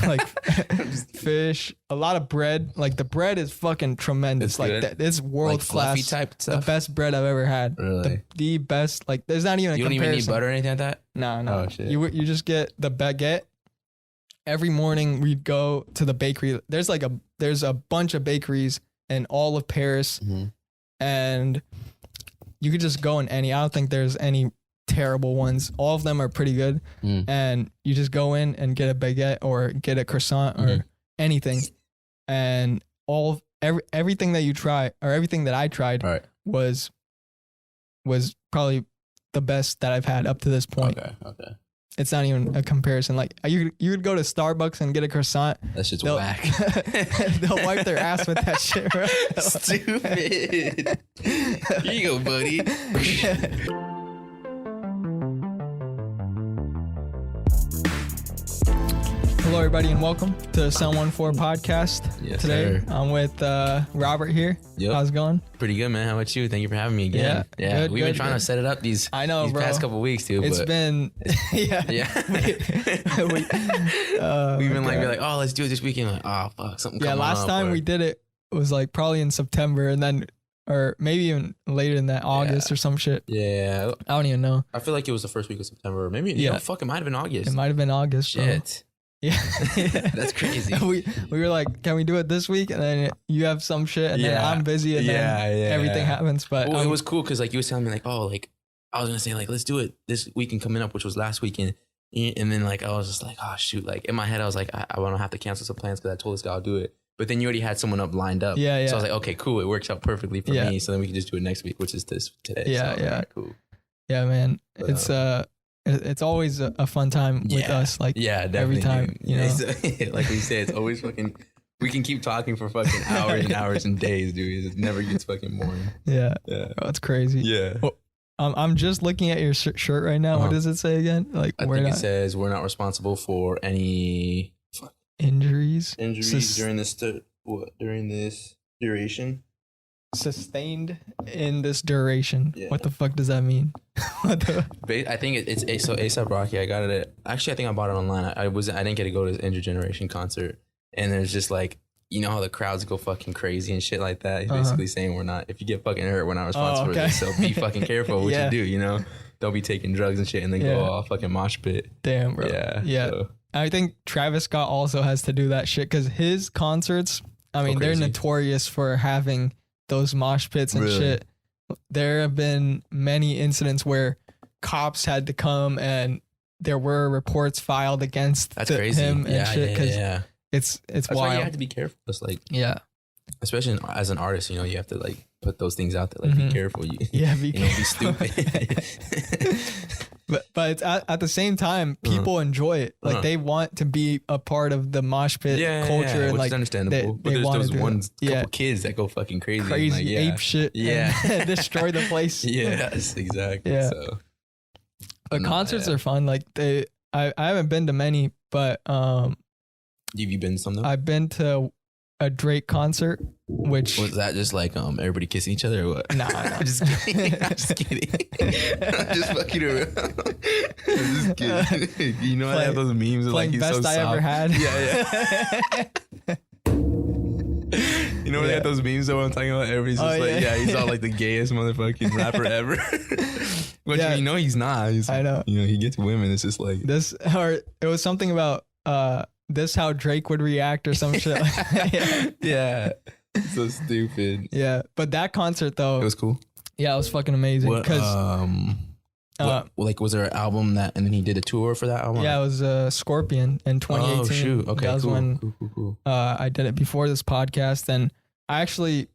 like fish, a lot of bread. Like the bread is fucking tremendous. It's like good? it's world Like class. fluffy type stuff? The best bread I've ever had. Really? The best. Like there's not even a You don't comparison. even need butter or anything like that? No. Oh, shit. You just get the baguette. Every morning we'd go to the bakery. There's a bunch of bakeries in all of Paris, and you could just go in any. I don't think there's any terrible ones. All of them are pretty good, and you just go in and get a baguette or get a croissant or anything, and everything that you try or everything that I tried was probably the best that I've had up to this point. Okay. It's not even a comparison. Like you would go to Starbucks and get a croissant. That shit's whack. They'll wipe their ass with that shit, bro. Stupid. Here you go, buddy. Hello, everybody, and welcome to Sound 14 podcast. Yes, Today, sir. I'm with Robert here. Yep. How's it going? Pretty good, man. How about you? Thank you for having me again. Yeah, good, We've been good, trying good. to set it up these Bro. past couple weeks, too. It's been, yeah. We've been like, oh, let's do it this weekend. Like, oh, fuck, something come last up, time we did it was like probably in September, and then, or maybe even later than that, August or some shit. Yeah. I don't even know. I feel like it was the first week of September. Maybe, fuck, it might have been August. It might have been August. Shit. Bro. Yeah. That's crazy. we were like, can we do it this week? And then you have some shit, and then I'm busy, and then everything happens. But it was cool because like you was telling me like, oh, like I was gonna say like let's do it this weekend coming up, which was last weekend, and then like I was just like, oh shoot, like in my head I was like, I don't have to cancel some plans because I told this guy I'll do it. But then you already had someone lined up. Yeah. So I was like, okay, cool, it works out perfectly for me. So then we can just do it next week, which is today. Yeah, so, yeah, cool. Yeah, man, it's always a fun time with us. Like definitely, every time, dude. you know. Like we said, it's always fucking. We can keep talking for fucking hours and hours and days, dude. It never gets fucking boring. Yeah. Oh, it's crazy. Yeah. Well, I'm just looking at your shirt right now. What does it say again? Like I think it says we're not responsible for any injuries during this duration. Sustained in this duration. Yeah. What the fuck does that mean? I think it's A$AP Rocky. I got it actually I think I bought it online. I didn't get to go to his Intergeneration concert, and there's just like, you know how the crowds go fucking crazy and shit like that. He's basically saying if you get fucking hurt, we're not responsible for this. So be fucking careful what you do, you know? Don't be taking drugs and shit and then go all fucking mosh pit. Damn, bro. Yeah. So. I think Travis Scott also has to do that shit because his concerts, I mean, they're notorious for having those mosh pits and shit. There have been many incidents where cops had to come and there were reports filed against him and shit because it's That's wild. why you have to be careful. It's like especially as an artist, you know, you have to like put those things out there. Like be careful. Be stupid. But it's at the same time, people enjoy it. Like they want to be a part of the mosh pit culture, and which like is understandable. But there's those couple kids that go fucking crazy, ape shit, and destroy the place. Yes, exactly. Yeah. So, but concerts are fun. Like I haven't been to many, but have you been to some though? I've been to a Drake concert, which was that just like everybody kissing each other or what? Nah. I'm just kidding. I'm just fucking around. I'm just kidding. You know, I have those memes of like he's best so soft. I ever had. Yeah. You know when they got those memes that I'm talking about? Everybody's just he's all like the gayest motherfucking rapper ever. But you know he's not. I know. You know, he gets women. It's just like this, or it was something about this how Drake would react or some shit. Yeah. So stupid. Yeah. But that concert though, it was cool. Yeah, it was fucking amazing. Because like was there an album that and then he did a tour for that album? Yeah, it was Scorpion in 2018. Oh shoot. Okay. That was when cool. I did it before this podcast, and I actually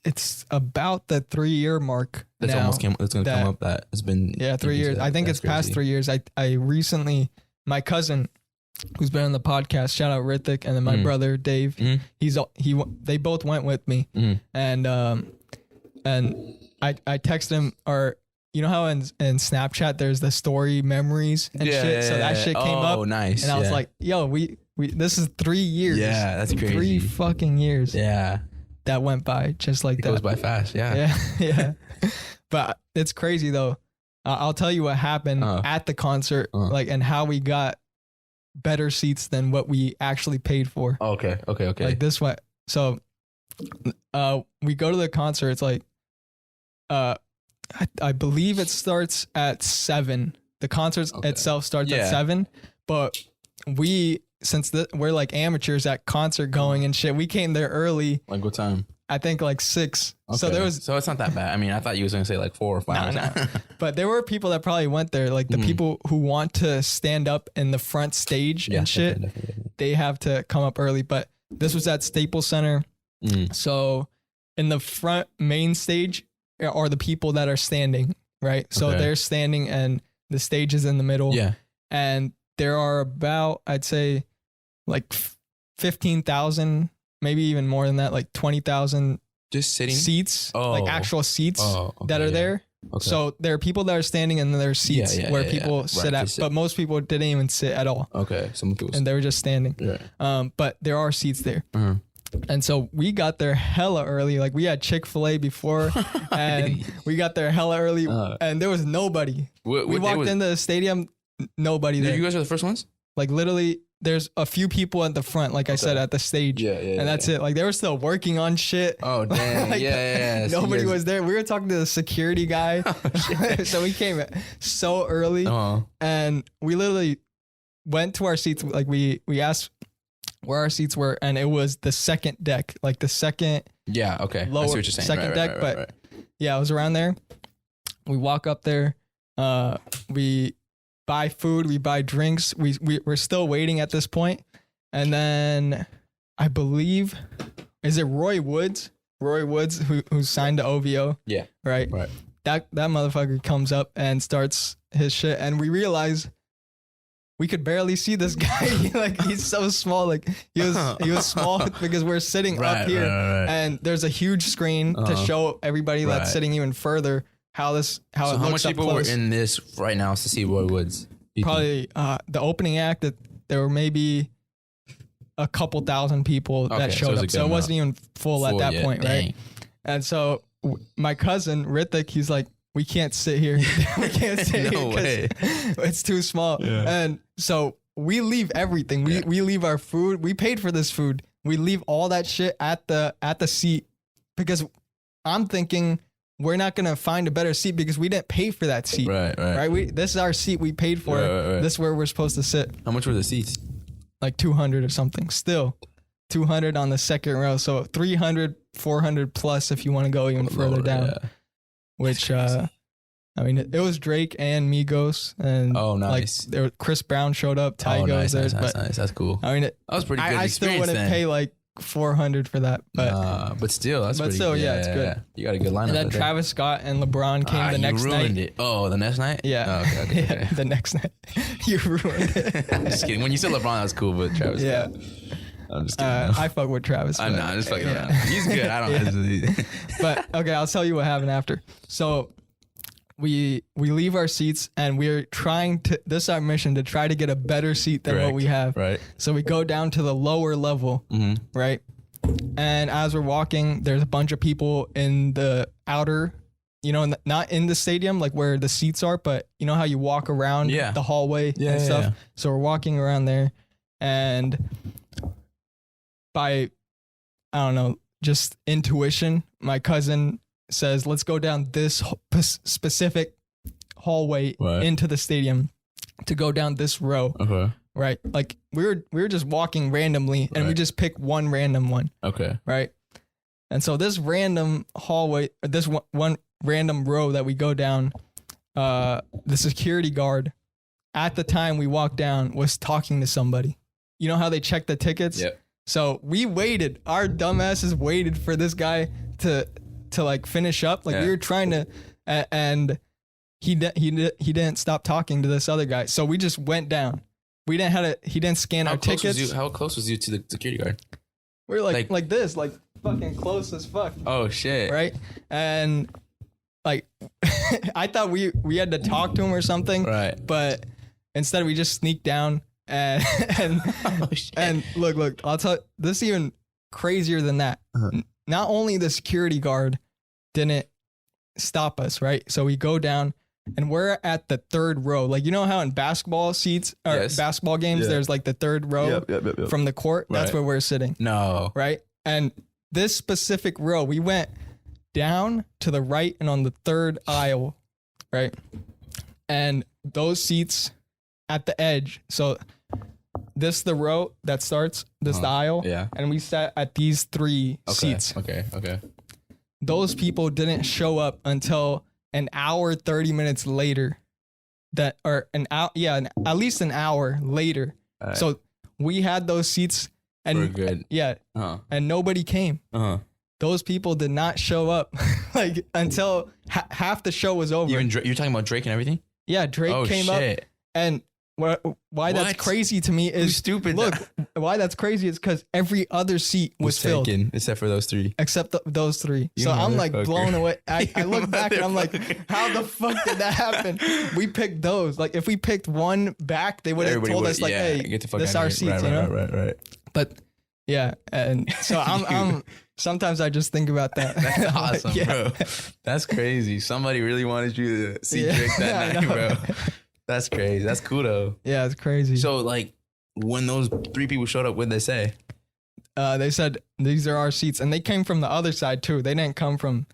it's about the 3-year mark. That's now almost it's gonna come up that it's been 3 years. I think it's past 3 years. I recently, my cousin who's been on the podcast, shout out Rithik, and then my brother Dave. They both went with me, and I texted him, or you know how in Snapchat there's the story memories and shit. So that shit came up. Oh, nice. And I was like, yo, we this is 3 years. Yeah, that's crazy. 3 fucking years. Yeah. That went by just like that. It goes by fast. Yeah. Yeah. But it's crazy though. I'll tell you what happened at the concert, like, and how we got better seats than what we actually paid for. Okay. Like this way. So we go to the concert. It's like I believe it starts at 7. The concert itself starts at 7, but since we're like amateurs at concert going and shit, we came there early. Like what time? I think like 6. Okay. So it's not that bad. I mean, I thought you was gonna say like 4 or 5. No. But there were people that probably went there, like the people who want to stand up in the front stage and shit. Definitely. They have to come up early. But this was at Staples Center. So in the front main stage are the people that are standing, right? So they're standing and the stage is in the middle. Yeah. And there are about, I'd say, like 15,000, maybe even more than that, like 20,000 just sitting seats, like actual seats that are there. Okay. So there are people that are standing and there are seats where people sit at, but most people didn't even sit at all. Okay. Some people and they were just standing. Yeah. But there are seats there. And so we got there hella early. Like we had Chick-fil-A before and we got there hella early and there was nobody. We walked into the stadium, nobody there. You guys are the first ones? Like literally there's a few people at the front, like I said, at the stage. And that's it. Like they were still working on shit. Oh, damn. Like, nobody was there. We were talking to the security guy. So we came so early and we literally went to our seats. Like we asked where our seats were, and it was the second deck, like the second lower, I see what you're saying. Second deck. But yeah, it was around there. We walk up there. We buy food, we buy drinks. We're still waiting at this point. And then I believe, is it Roy Woods? Roy Woods, who signed to OVO. Yeah. Right. That motherfucker comes up and starts his shit. And we realize we could barely see this guy. Like he's so small. Like he was small because we're sitting up here and there's a huge screen to show everybody that's sitting even further how it looks up close. How much people were in this right now to see Roy Woods? Probably the opening act, that there were maybe a couple thousand people that showed up. So it wasn't even full at that point, right? And so my cousin Rithik, he's like, we can't sit here. We can't sit here because it's too small. Yeah. And so we leave everything. We leave our food. We paid for this food. We leave all that shit at the seat because I'm thinking we're not gonna find a better seat because we didn't pay for that seat. Right. This is our seat. We paid for it. This is where we're supposed to sit. How much were the seats? Like 200 or something. Still 200 on the second row. So 300, 400 plus if you want to go even further down. Yeah. Which I mean, it was Drake and Migos, and nice. Like Chris Brown showed up. Ty goes there. Nice. That's cool. I mean, that was pretty good. I still wouldn't pay like 400 for that, but still, it's good. It's good. You got a good lineup. And then Travis Scott and LeBron came the next night. You ruined it. Oh, the next night? Yeah. Oh, okay. The next night. You ruined it. I'm just kidding. When you said LeBron, that was cool, but Travis Scott. I'm just kidding. I fuck with Travis. I'm just fucking around. He's good. I don't But okay, I'll tell you what happened after. So we leave our seats and we're trying to, this is our mission, to try to get a better seat than what we have. Right. So we go down to the lower level, right? And as we're walking, there's a bunch of people in the outer, not in the stadium, like where the seats are, but you know how you walk around the hallway and stuff. Yeah. So we're walking around there, and by, I don't know, just intuition, my cousin says, let's go down this specific hallway into the stadium to go down this row. Okay. Right. Like we were just walking randomly and we just picked one random one. Okay. Right. And so this random hallway, this one random row that we go down, the security guard at the time we walked down was talking to somebody. You know how they check the tickets? Yep. So we waited. Our dumbasses waited for this guy to like finish up. Like we were trying to, and he didn't stop talking to this other guy. So we just went down. We didn't have to, he didn't scan our tickets. How close was you to the security guard? We were like this, like fucking close as fuck. Oh shit. Right. And like, I thought we had to talk to him or something. Right. But instead we just sneaked down and and look, I'll tell you, this is even crazier than that. Not only the security guard didn't stop us, right? So we go down and we're at the third row. Like, you know how in basketball seats or Yes. basketball games, there's like the third row from the court. That's Right. where we're sitting. No. Right. And this specific row, we went down to the right and on the third aisle. Right. And those seats at the edge. So this the row that starts, this the aisle. Yeah. And we sat at these three seats. Okay. Those people didn't show up until an hour, 30 minutes later. At least an hour later. Right. So we had those seats and we're good. Yeah. And nobody came. Those people did not show up like until half the show was over. Even you're talking about Drake and everything? Yeah, Drake came up, and why that's crazy to me is stupid. Look, why that's crazy is because every other seat was filled taken except for those three. Except those three. So I'm like blown away. I look back and I'm like, how the fuck did that happen? We picked those. Like if we picked one back, they would have told us like, hey, get the fuck this our seats, you know? Right. But yeah, and so I'm sometimes I just think about that. That's awesome, Yeah. bro. That's crazy. Somebody really wanted you to see Drake that night, bro. That's crazy. That's cool though. Yeah, it's crazy. So like when those three people showed up, what'd they say? They said these are our seats, and they came from the other side too. They didn't come from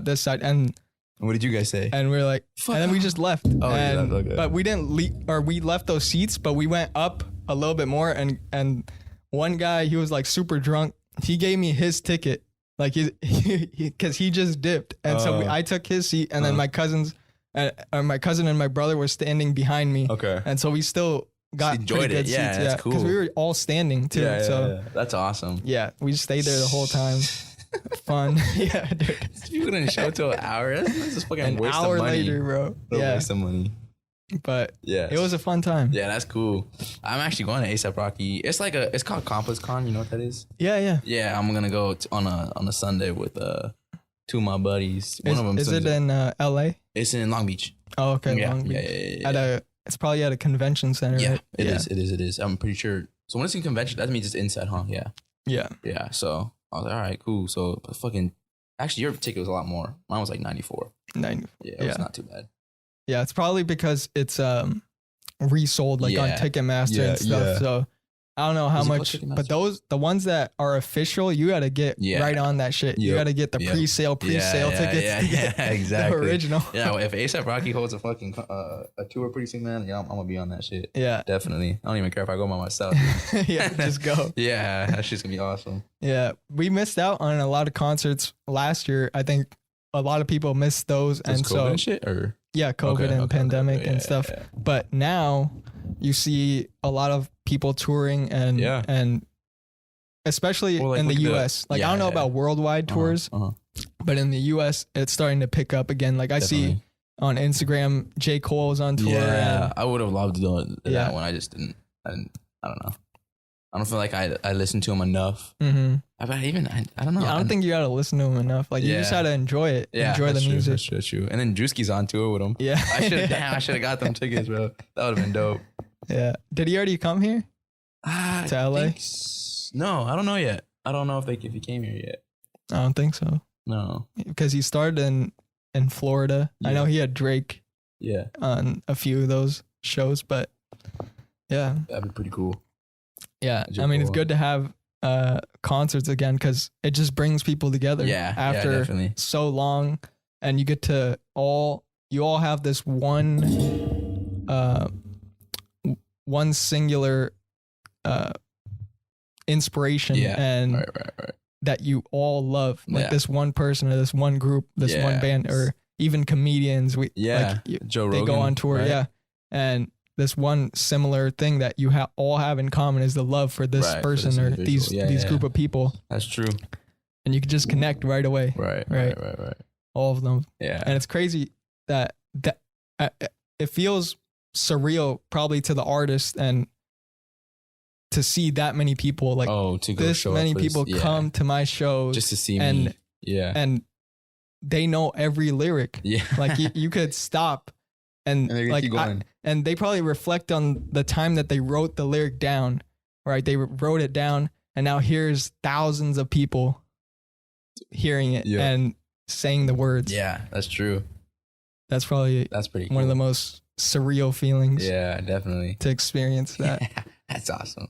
this side. And what did you guys say? And we're like, and then we just left. Oh, and, you left, okay. But we didn't leave, or we left those seats, but we went up a little bit more. And one guy, he was like super drunk. He gave me his ticket, like because he just dipped, and so I took his seat, and then my cousin and my brother were standing behind me. Okay. And so we still got enjoyed pretty good it. Yeah, seats. that's cool. Because we were all standing too. Yeah. That's awesome. Yeah, we just stayed there the whole time. Fun. Yeah, dude. You couldn't show till an hour. That's just fucking An waste hour of money. later, bro. Yeah. Waste of money. But yeah, it was a fun time. Yeah, that's cool. I'm actually going to ASAP Rocky. It's like it's called Compass Con. You know what that is? Yeah. Yeah, I'm gonna go on a Sunday with two of my buddies. One of them is it in LA? It's in Long Beach. Oh, okay. Yeah, Long Beach. Yeah. It's probably at a convention center. Yeah, right? It is. I'm pretty sure. So when it's in convention, that means it's inside, huh? Yeah. Yeah. So I was like, all right, cool. So actually, your ticket was a lot more. Mine was like 94. 94. Yeah, it was not too bad. Yeah, it's probably because it's resold like on Ticketmaster and stuff. Yeah. So I don't know how much, but the ones that are official, you got to get right on that shit. You got to get the pre-sale tickets. Yeah, exactly. The original. Yeah, well, if ASAP Rocky holds a fucking a tour pretty soon, man, I'm gonna be on that shit. Yeah, definitely. I don't even care if I go by myself. Yeah, just go. Yeah, that shit's gonna be awesome. Yeah, we missed out on a lot of concerts last year. I think a lot of people missed those, and COVID so and shit, or COVID and pandemic and stuff. Yeah. But now you see a lot of people touring and especially in the US. I don't know about worldwide tours, but in the US it's starting to pick up again. Like I see on Instagram, J. Cole's on tour. Yeah, I would have loved to do that one. I just didn't. I don't know. I don't feel like I listened to him enough. Mm-hmm. I don't know. Yeah, I don't think you gotta listen to him enough. Like you just gotta enjoy it. Yeah, enjoy the music. That's true. And then Drewski's on tour with him. Yeah. I should have got them tickets, bro. That would have been dope. Yeah. Did he already come here? To LA? No, I don't know yet. I don't know if he came here yet. I don't think so. No. Because he started in Florida. Yeah. I know he had Drake on a few of those shows, but yeah. That'd be pretty cool. Yeah. I mean, it's good to have concerts again because it just brings people together after so long, and you get to all have this one singular inspiration and that you all love, like this one person or this one group, this one band, or even comedians. Joe Rogan, they go on tour, and this one similar thing that you all have in common is the love for this person or these group of people. That's true. And you can just connect right away. Right. All of them. Yeah. And it's crazy that it feels surreal probably to the artist and to see that many people many people come to my shows just to see me. And they know every lyric. Yeah. Like you could stop and like and they probably reflect on the time that they wrote the lyric down, right? They wrote it down, and now here's thousands of people hearing it and saying the words. Yeah, that's true. That's probably That's pretty cool. one of the most surreal feelings. Yeah, definitely. To experience that. That's awesome.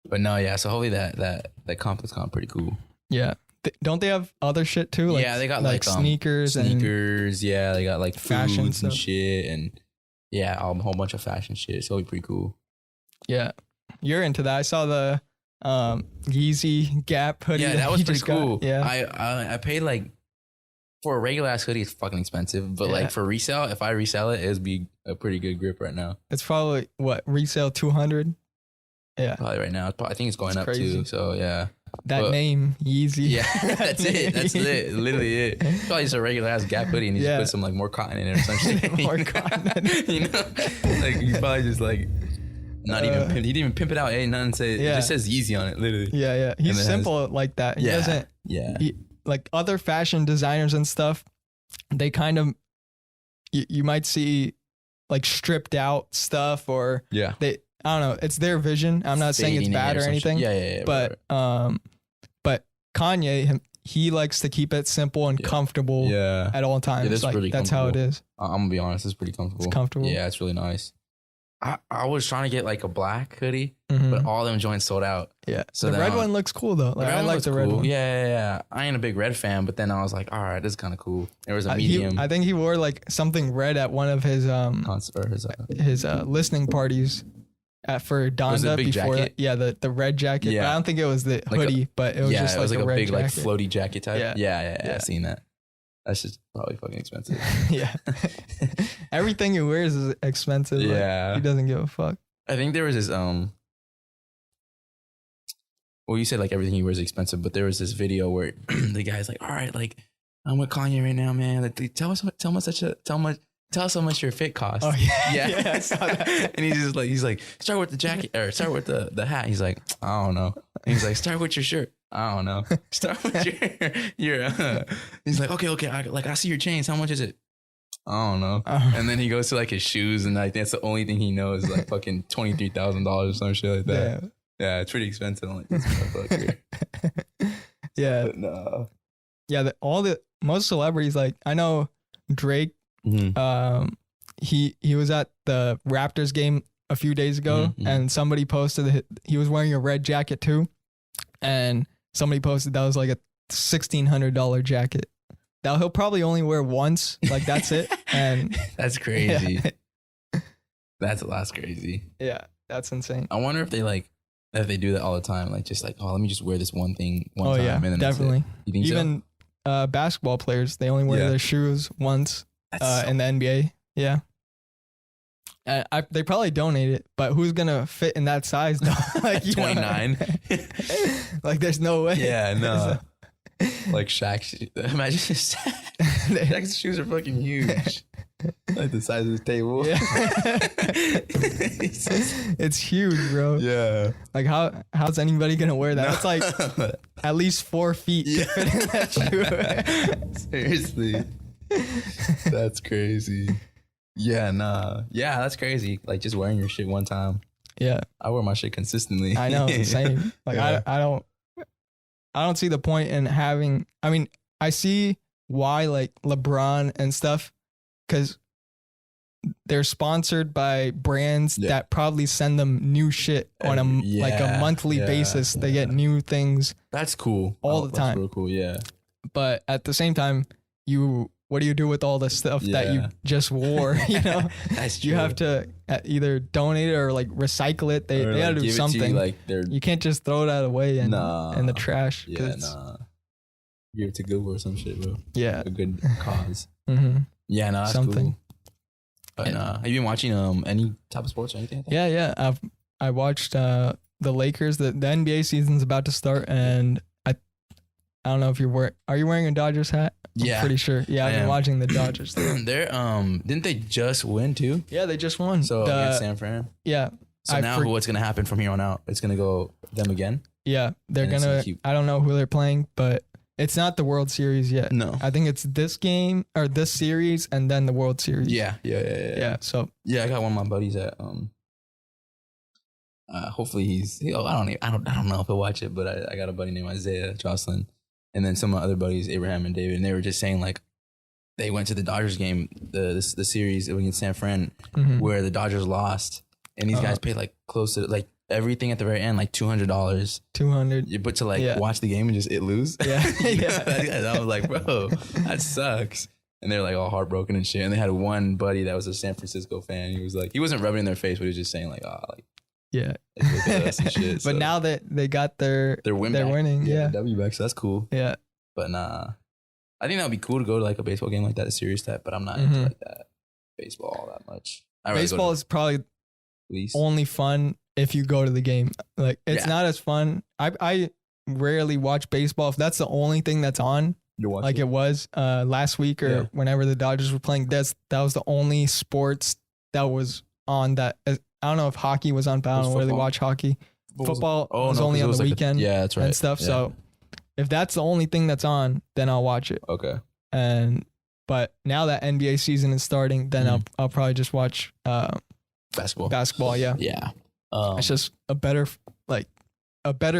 But no, yeah. So hopefully that comp is kind of pretty cool. Yeah. Don't they have other shit too? Like, yeah, they got like sneakers. Yeah, they got like fashion foods and stuff. shit, and yeah, a whole bunch of fashion shit. So it'll be pretty cool. Yeah, you're into that. I saw the Yeezy Gap hoodie. Yeah, that was pretty cool. Yeah, I paid like for a regular ass hoodie, it's fucking expensive, but like for resale, if I resell it, it'd be a pretty good grip right now. It's probably what resale 200. Yeah, probably right now. I think it's going up crazy. too. So yeah. That name, Yeezy. Yeah, that's it. That's it. Literally it. Probably just a regular ass Gap hoodie and you just put some like more cotton in it or some shit. More cotton. You know? Like you probably just like not even pimp. He didn't even pimp it out. Ain't nothing say. It just says Yeezy on it, literally. Yeah, yeah. He's simple like that. He doesn't. Yeah. Like other fashion designers and stuff, they kind of you might see like stripped out stuff or they. I don't know. It's their vision. I'm not saying it's bad or anything. Yeah. But but Kanye, he likes to keep it simple and comfortable at all times. Yeah, like, that's how it is. I'm gonna be honest. It's pretty comfortable. It's comfortable. Yeah, it's really nice. I was trying to get like a black hoodie, but all them joints sold out. Yeah. So the red one looks cool though. Like I like the red one. Yeah. I ain't a big red fan, but then I was like, all right, this is kind of cool. There was a medium. I think he wore like something red at one of his his listening parties. For Donda before that, the red jacket. Yeah. But I don't think it was the hoodie, but it was just like a red big jacket. like floaty jacket type. Yeah. I've seen that. That's just probably fucking expensive. Yeah. Everything he wears is expensive. Yeah. Like, he doesn't give a fuck. I think there was this well, you said like everything he wears is expensive, but there was this video where the guy's like, all right, like I'm with Kanye right now, man. Like tell us how much your fit costs. Oh yeah. I saw that. And he's like, start with the jacket or start with the hat. He's like, I don't know. And he's like, start with your shirt. I don't know. Start with your he's like, okay. I see your chains. How much is it? I don't know. And then he goes to like his shoes and like that's the only thing he knows is like fucking $23,000 or some shit like that. Yeah, it's pretty expensive. I'm like, this motherfucker. Yeah. But no. Yeah, most celebrities, like I know Drake. He was at the Raptors game a few days ago and somebody posted he was wearing a red jacket too, and somebody posted that was like a $1,600 jacket that he'll probably only wear once, like that's it. And that's crazy. That's crazy. Yeah, that's insane. I wonder if they do that all the time, like just like, oh, let me just wear this one thing one time. Yeah, and then definitely. You think even basketball players, they only wear their shoes once. In the NBA, yeah. They probably donate it, but who's gonna fit in that size though? Like 29. Like there's no way. Yeah, no. Like Shaq. Imagine Shaq's shoes are fucking huge. Like the size of the table. Yeah. It's huge, bro. Yeah. Like how's anybody gonna wear that? It's like at least 4 feet to fit in that shoe. Seriously. That's crazy. Yeah, nah. Yeah, that's crazy. Like just wearing your shit one time. Yeah. I wear my shit consistently. I know, same. Like I don't see the point in having, I mean, I see why like LeBron and stuff, because they're sponsored by brands that probably send them new shit on a monthly basis. They get new things. That's cool. All the time. That's real cool, yeah. But at the same time, what do you do with all the stuff that you just wore? You know, that's true. You have to either donate it or like recycle it. They gotta do something. You can't just throw that away in the trash. Yeah, nah. Give it to Goodwill or some shit, bro. Yeah, a good cause. Yeah, no, that's something. Cool. But have you been watching any type of sports or anything like that? Yeah. I watched the Lakers. The NBA season's about to start, and I don't know if are you wearing a Dodgers hat? I'm pretty sure. Yeah, I've been watching the Dodgers. They're didn't they just win too? Yeah, they just won. So against San Fran. Yeah. So now what's gonna happen from here on out? It's gonna go them again. Yeah, they're gonna. I don't know who they're playing, but it's not the World Series yet. No, I think it's this game or this series and then the World Series. Yeah. So I got one of my buddies at hopefully he's. I don't know if he'll watch it, but I got a buddy named Isaiah Jocelyn. And then some of my other buddies, Abraham and David, and they were just saying like, they went to the Dodgers game, the series against San Fran, Mhm. where the Dodgers lost, and these guys paid like close to like everything at the very end, like $200. 200. But to like watch the game and just lose. Yeah. And I was like, bro, that sucks. And they're like all heartbroken and shit. And they had one buddy that was a San Francisco fan. He was like, he wasn't rubbing in their face, but he was just saying like, oh, like, Yeah. look at us and shit. But now that they got their they're winning. Yeah. W back, so that's cool. Yeah. But nah, I think that would be cool to go to like a baseball game like that, a serious type. But I'm not into like that baseball all that much. Baseball is probably least only fun if you go to the game. Like it's not as fun. I rarely watch baseball if that's the only thing that's on. You're watching like it was last week or whenever the Dodgers were playing. That was the only sports that was on. That I don't know if hockey was on, but I don't really watch hockey. Football was only on the weekend. Yeah, that's right. And stuff. Yeah. So if that's the only thing that's on, then I'll watch it. Okay. But now that NBA season is starting, then I'll probably just watch basketball. Yeah. Yeah. It's just a better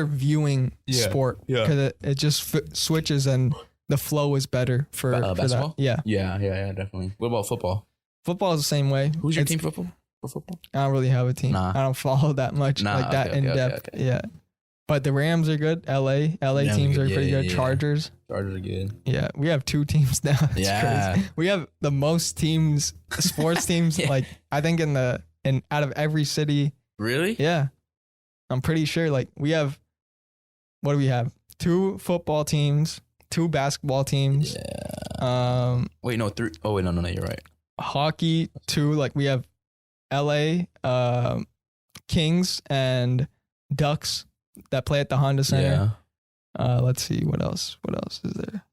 viewing sport because it just switches and the flow is better for basketball. That. Yeah, definitely. What about football? Football is the same way. Who's your team for football? I don't really have a team. Nah. I don't follow that much that in depth. Okay. Yeah. But the Rams are good. LA teams are pretty good. Chargers are good. Yeah. We have 2 teams now. It's crazy. We have the most teams, sports teams, like I think in out of every city. Really? Yeah. I'm pretty sure like we have, what do we have? 2 football teams, 2 basketball teams. Yeah. Wait, no, 3. Oh, wait, no, you're right. Hockey, 2. Like we have LA Kings and Ducks that play at the Honda Center. Yeah. Let's see what else is there.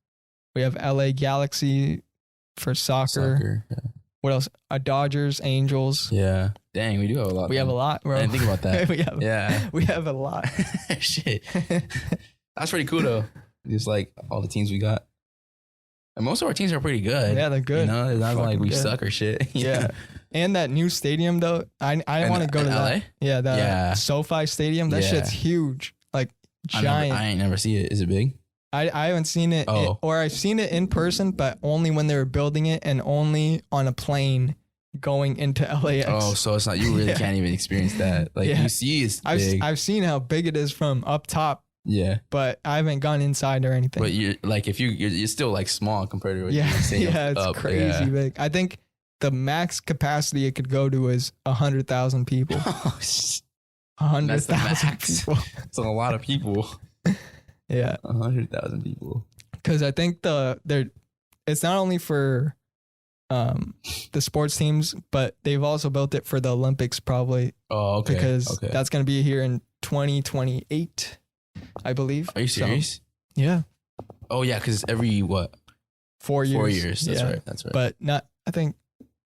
We have LA Galaxy for soccer. Yeah. What else? Dodgers, Angels. Yeah. Dang, we do have a lot. We have a lot, bro. I didn't think about that. we have a lot. Shit. That's pretty cool though. Just like all the teams we got. And most of our teams are pretty good. Yeah, they're good. You know, it's not like we suck or shit. Yeah. And that new stadium though, I want to go to that. Yeah, the SoFi Stadium. That shit's huge. Like giant. I ain't never see it. Is it big? I haven't seen it, or I've seen it in person, but only when they were building it and only on a plane going into LAX. Oh, so it's not, you really can't even experience that. Like you see it's big. I've seen how big it is from up top. Yeah. But I haven't gone inside or anything. But you're like, you're still like small compared to what you're saying. Yeah, it's crazy big. I think the max capacity it could go to is 100,000 people. 100,000 people. It's a lot of people. Yeah. 100,000 people. Because I think it's not only for the sports teams, but they've also built it for the Olympics probably. Oh, okay. Because that's going to be here in 2028, I believe. Are you serious? So, yeah. Oh, yeah, because every, 4 years. 4 years. That's right. But I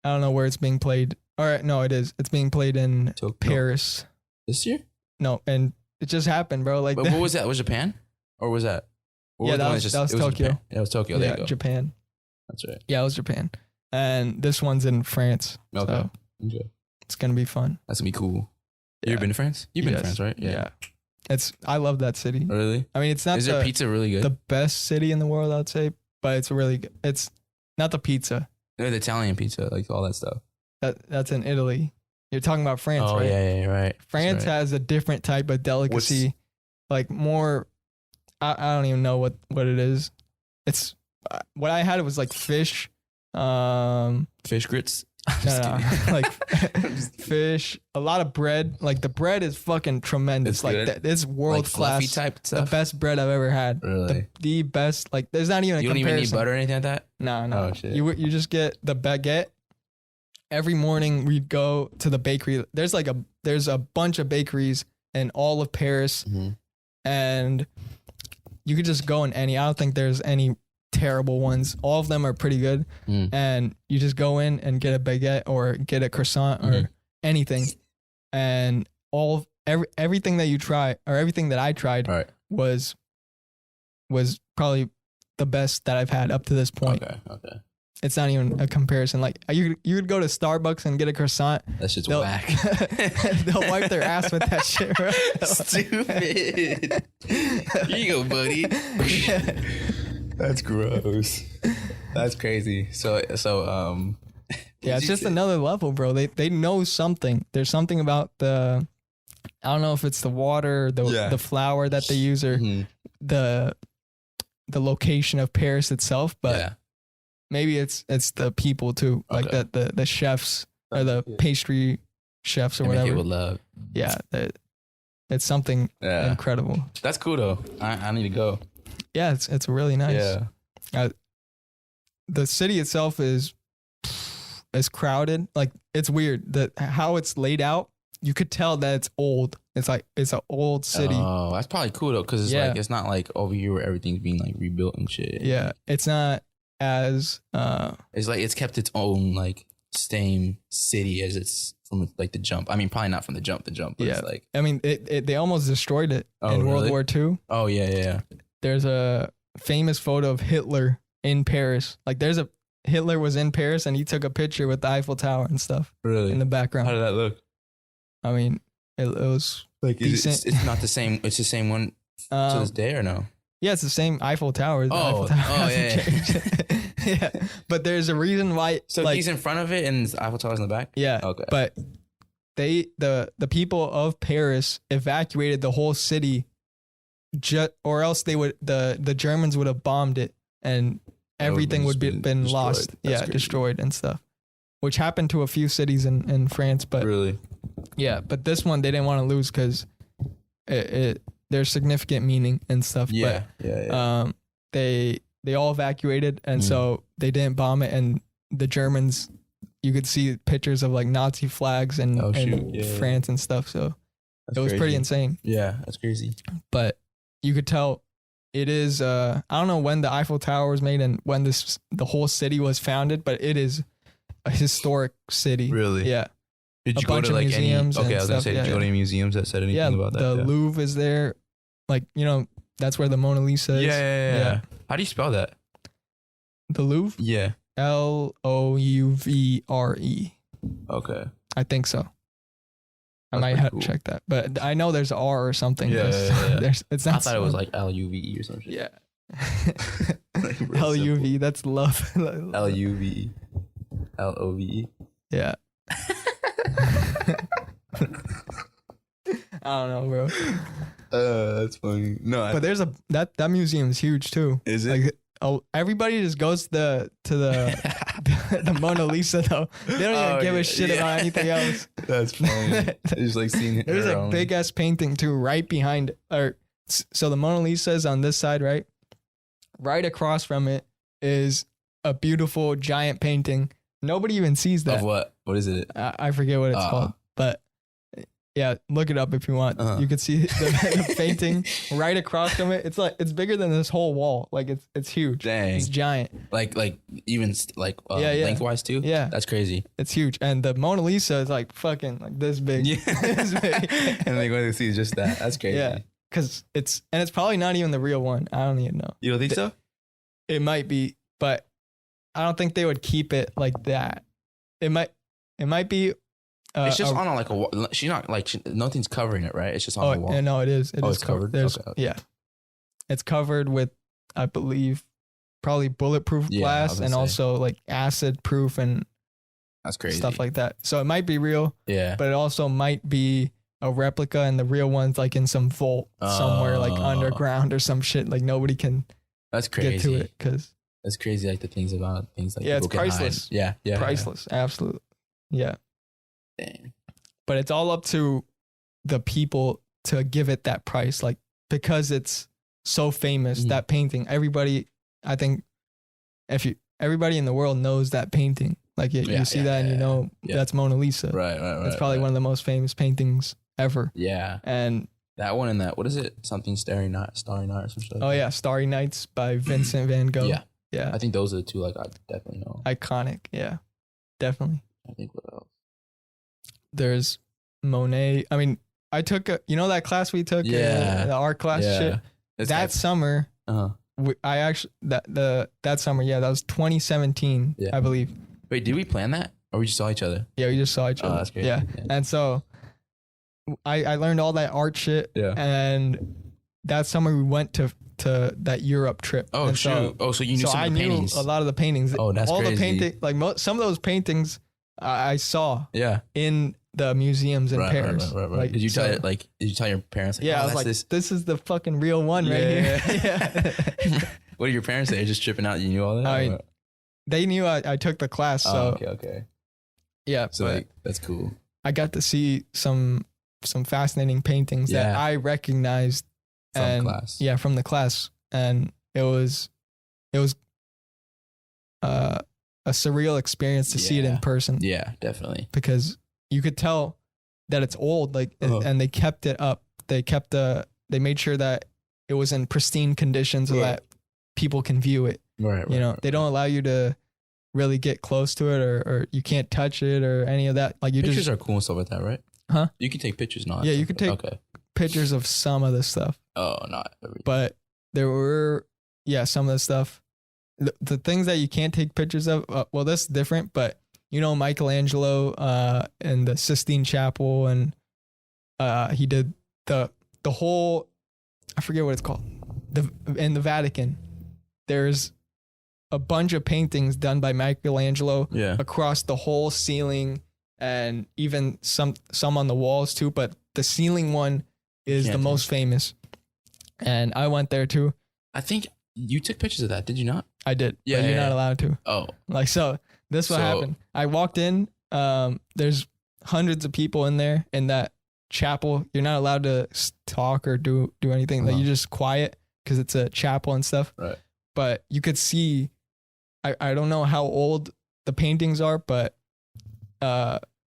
don't know where it's being played. All right, no, it is. It's being played in Paris. This year? No, and it just happened, bro. Like, but what was that? Was Japan? Or was that? That was Tokyo. It was Tokyo. There you go. Japan. That's right. Yeah, it was Japan. And this one's in France. Okay. So it's going to be fun. That's going to be cool. You ever been to France? You've been to France, right? Yeah. I love that city. Really? I mean, it's not Is their pizza really good? The best city in the world, I'd say, but it's really good. It's not the pizza. No, the Italian pizza, like all that stuff. That's in Italy. You're talking about France, right? Yeah, right. France has a different type of delicacy, like more. I don't even know what it is. It's what I had. It was like fish. Fish grits. No, like fish. A lot of bread. Like the bread is fucking tremendous. It's like good. it's world class type stuff. The best bread I've ever had. Really? The best. Like there's not even a comparison. You don't even need butter or anything like that? No. Oh shit. You just get the baguette. Every morning we'd go to the bakery. There's a bunch of bakeries in all of Paris, and you could just go in any. I don't think there's any terrible ones. All of them are pretty good, and you just go in and get a baguette or get a croissant or anything, and everything that you try or everything that I tried was probably the best that I've had up to this point. Okay. It's not even a comparison. Like you would go to Starbucks and get a croissant. That shit's whack. They'll wipe their ass with that shit, right? Stupid. Here you go, buddy. That's gross. That's crazy. So yeah, it's just another level, bro. They know something. There's something about the, I don't know if it's the water, the flour that they use, or the location of Paris itself, but maybe it's the people too, like the chefs or the pastry chefs or whatever. Make it with love. Yeah, it's something incredible. That's cool though. I need to go. Yeah, it's really nice. Yeah. The city itself is crowded. Like, it's weird that how it's laid out. You could tell that it's old. It's like it's an old city. Oh, that's probably cool though, because it's like it's not like over here where everything's being like rebuilt and shit. Yeah, it's not as. It's like it's kept its own like same city as it's from like the jump. I mean, probably not from the jump. But it's like, I mean, they almost destroyed it in World War II. Oh yeah. There's a famous photo of Hitler in Paris. Like, Hitler was in Paris and he took a picture with the Eiffel Tower and stuff. Really? In the background. How did that look? I mean, it was like decent. It's not the same. It's the same one to this day, or no? Yeah, it's the same Eiffel Tower. Oh, yeah. Yeah, but there's a reason why. So like, he's in front of it and the Eiffel Tower's in the back? Yeah. Okay. But the people of Paris evacuated the whole city, or else the Germans would have bombed it and everything would have been lost. That's destroyed and stuff. Which happened to a few cities in France, but really, yeah. But this one they didn't want to lose because there's significant meaning and stuff. Yeah, but they all evacuated, and so they didn't bomb it. And the Germans, you could see pictures of like Nazi flags and France and stuff. So it was pretty insane. Yeah, that's crazy. But you could tell it is. I don't know when the Eiffel Tower was made and when the whole city was founded, but it is a historic city. Really? Yeah. Did you go to like museums? Okay, I was gonna say, did you go to any museums that said anything about that? The Louvre is there. Like, that's where the Mona Lisa is. Yeah. How do you spell that? The Louvre? Yeah. Louvre. Okay. I think so. I might have to check that, but I know there's R or something. Yeah. It's not. I thought it was like LUVE or something. Yeah. LUV. That's love. LUVE. LOVE. Yeah. I don't know, bro. That's funny. No, but there's that museum is huge too. Is it? Like, everybody just goes to the Mona Lisa though. They don't even give a shit about anything else. That's funny. Just like seeing it. There's a big ass painting too right behind it. So the Mona Lisa is on this side, right? Right across from it is a beautiful giant painting. Nobody even sees that. Of what? What is it? I forget what it's called, but yeah, look it up if you want. You can see the painting right across from it. It's bigger than this whole wall. Like it's huge. Dang, it's giant. Like even lengthwise too. Yeah, that's crazy. It's huge, and the Mona Lisa is like fucking like this big. Yeah, this big. And like when they see just that, that's crazy. Yeah, because it's probably not even the real one. I don't even know. You don't think so? It might be, but I don't think they would keep it like that. It might be. It's just on like a wall. She's not like nothing's covering it, right? It's just on the wall. No, it is. It's covered. There's, okay. Yeah, it's covered with, I believe, probably bulletproof glass and also like acid proof and that's crazy stuff like that. So it might be real. Yeah, but it also might be a replica, and the real one's like in some vault somewhere, like underground or some shit. Like nobody can. That's crazy. Get to it because that's crazy. Like the things about things like it's priceless. Yeah, priceless. Absolutely. Yeah. Dang. But it's all up to the people to give it that price, like because it's so famous. That painting, everybody, I think, everybody in the world knows that painting. Like you see that, and you know that's Mona Lisa. Right. It's probably one of the most famous paintings ever. Yeah, and that one and that, what is it? Something Starry Night or some shit. Oh yeah, Starry Nights by Vincent Van Gogh. Yeah. I think those are the two. Like I definitely know. Iconic. Yeah, definitely. I think what else? There's Monet. I mean, I took that class we took, the art class shit. That summer, I actually that summer, that was 2017, I believe. Wait, did we plan that, or we just saw each other? Yeah, we just saw each other. That's great. Yeah, and so I learned all that art shit, and that summer we went to that Europe trip. Oh, and shoot. So you knew some of the paintings. I knew a lot of the paintings. Oh, that's all crazy. the painting, like some of those paintings I saw Yeah. in the museums in Paris. Right. Like, Did you tell your parents? Like, yeah, I was like, this is the fucking real one right here. Yeah. What did your parents say? Just tripping out? You knew all that? They knew I took the class. So okay. Yeah. So like, that's cool. I got to see some fascinating paintings that I recognized from class. Yeah, from the class, and it was a surreal experience to see it in person. Yeah, definitely. Because you could tell that it's old, like, and they kept it up. They made sure that it was in pristine condition so that people can view it. Right. They don't allow you to really get close to it, or you can't touch it or any of that. Like pictures are cool and stuff like that, right? Huh? You can take pictures, not. Yeah, you could take pictures of some of the stuff. Oh, not everything. But there were some of the stuff. The things that you can't take pictures of. Well, that's different, but Michelangelo in the Sistine Chapel, and he did the whole. I forget what it's called. In the Vatican, there's a bunch of paintings done by Michelangelo across the whole ceiling, and even some on the walls too. But the ceiling one is the most famous, and I went there too. I think you took pictures of that, did you not? I did. Yeah, but you're not allowed to. Oh, this what happened. I walked in. There's hundreds of people in there in that chapel. You're not allowed to talk or do anything. Like, you just quiet because it's a chapel and stuff. Right. But you could see. I don't know how old the paintings are, but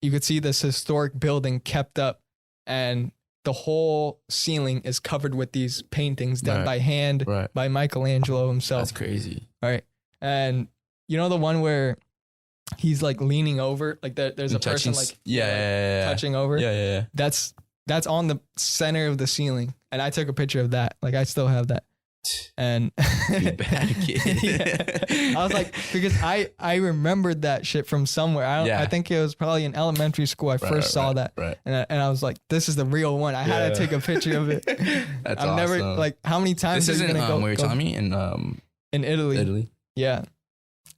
you could see this historic building kept up, and the whole ceiling is covered with these paintings done by hand by Michelangelo himself. That's crazy. Right. And the one where he's like leaning over, like there's a person like touching over. Yeah. That's on the center of the ceiling. And I took a picture of that. Like, I still have that. And you bad kid. I was like, because I remembered that shit from somewhere. I think it was probably in elementary school. I first saw that, and I was like, this is the real one. I had to take a picture of it. That's I've awesome. never, like, how many times this are you isn't gonna go? Where you're telling me in Italy. Yeah,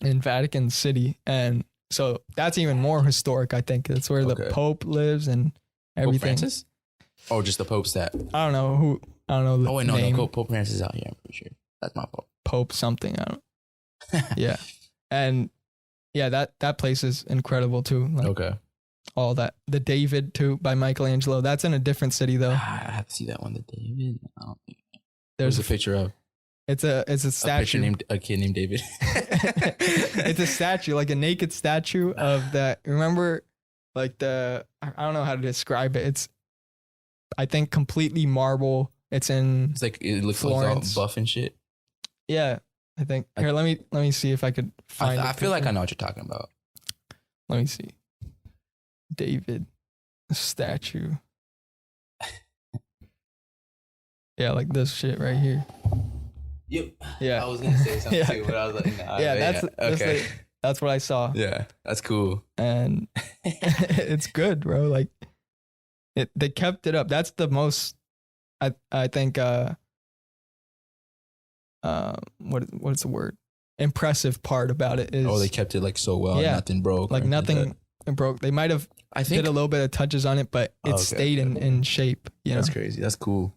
in Vatican City, and so that's even more historic. I think it's where the Pope lives and everything. Pope Francis? Oh, just the Pope's that. I don't know who. I don't know the name. No, Pope Francis is out here. I'm pretty sure that's my fault. Pope something. I don't. Yeah, and that place is incredible too. Like, all that, the David too by Michelangelo. That's in a different city though. I have to see that one. The David. I don't think there's a picture of. It's a statue. A kid named David. It's a statue, like a naked statue of that. Remember, like I don't know how to describe it. It's, I think, completely marble. It's like it looks Florence. Like all buff and shit. Yeah, I think. Here, let me see if I could find. I feel like I know what you're talking about. Let me see. David statue. Yeah, like this shit right here. Yep. Yeah. I was gonna say something too, but I was like, nah. Yeah, that's what I saw. Yeah, that's cool. And it's good, bro. Like, they kept it up. That's the most. I think what's the word? Impressive part about it is they kept it like so well. Yeah, nothing broke. Like nothing broke. They might have did a little bit of touches on it, but it stayed in shape. That's crazy. That's cool.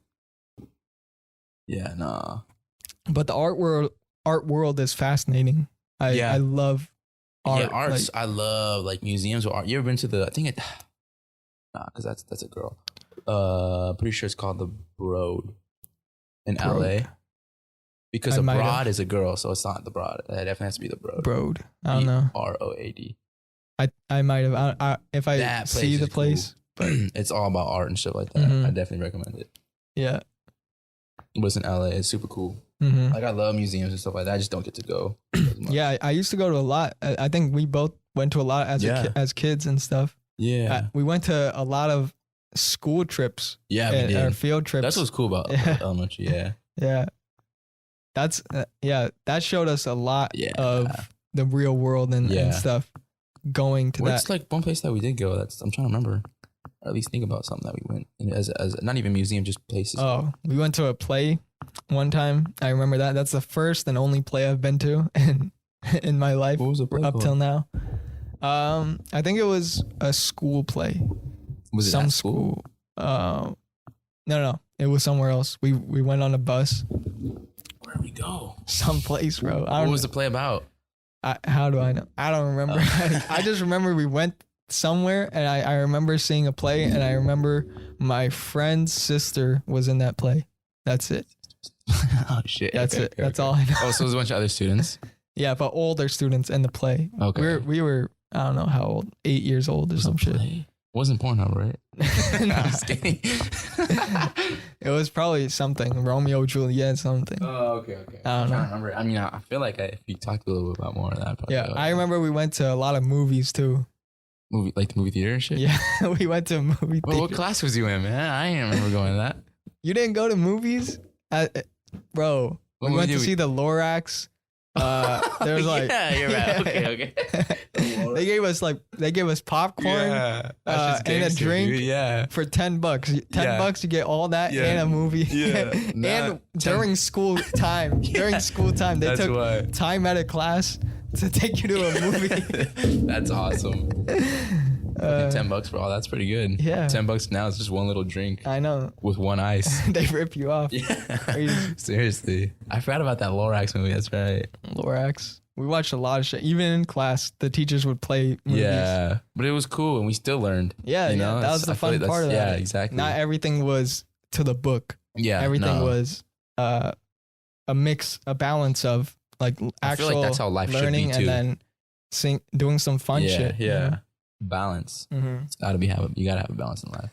Yeah, nah. But the art world is fascinating. I love art. Yeah, arts. Like, I love like museums or art. You ever been to because that's a girl. Pretty sure it's called the Broad in LA. Because the Broad is a girl, so it's not the Broad. It definitely has to be the Broad. Broad. I don't know. ROAD. I might have. If I see the place, cool. But it's all about art and shit like that. I definitely recommend it. Yeah. It was in LA. It's super cool. Like, I love museums and stuff like that. I just don't get to go. Yeah, I used to go to a lot. I think we both went to a lot as kids and stuff. Yeah. We went to a lot of school trips. Yeah, we did. Our field trips. That's what's cool about elementary. Yeah. Yeah. That's that showed us a lot of the real world and stuff. Going to Where's like one place that we did go? I'm trying to remember. Or at least think about something that we went as not even museum, just places. Oh, we went to a play one time. I remember that. That's the first and only play I've been to in my life. What was the play up called? till now? I think it was a school play. Was it Some at school? No, it was somewhere else. We went on a bus. Where'd we go? Someplace, bro. What was the play about? How do I know? I don't remember. I just remember we went somewhere, and I remember seeing a play, and I remember my friend's sister was in that play. That's it. Oh shit. That's it. That's all I know. Oh, so it was a bunch of other students. Yeah, but older students in the play. Okay. We were I don't know how old, 8 years old or some shit. It wasn't Pornhub, right? No. I'm just kidding. It was probably something Romeo Juliet something. Oh, okay. I don't know. Remember. I mean, I feel like if you talked a little bit about more of that. Yeah, I remember we went to a lot of movies too. Like the movie theater and shit. Yeah, we went to a movie Well, what theater. class was you in, man? I ain't remember going to that. You didn't go to movies, bro? What We went movie to see the Lorax. There was like yeah, you're right. Okay. they gave us popcorn That's just and a gangster, drink dude. Yeah. for $10. Yeah. $10 you get all that Yeah. and a movie. Yeah. Nah, And during school time, they That's took why. time out of class to take you to a movie. That's awesome. $10 for all. That's pretty good. Yeah. $10 now is just one little drink I know. with one ice. They rip you off. Yeah. Crazy. Seriously. I forgot about that Lorax movie. That's right. Lorax. We watched a lot of shit. Even in class, the teachers would play movies. Yeah. But it was cool and we still learned. Yeah, you know? that was the I feel fun like part of that. Yeah, exactly. Not everything was to the book. Yeah. Everything no. was a mix, a balance of like I feel actual like that's how life should be, learning too. and then doing some fun yeah, shit. Yeah. Balance. Mm-hmm. It's you gotta have a balance in life.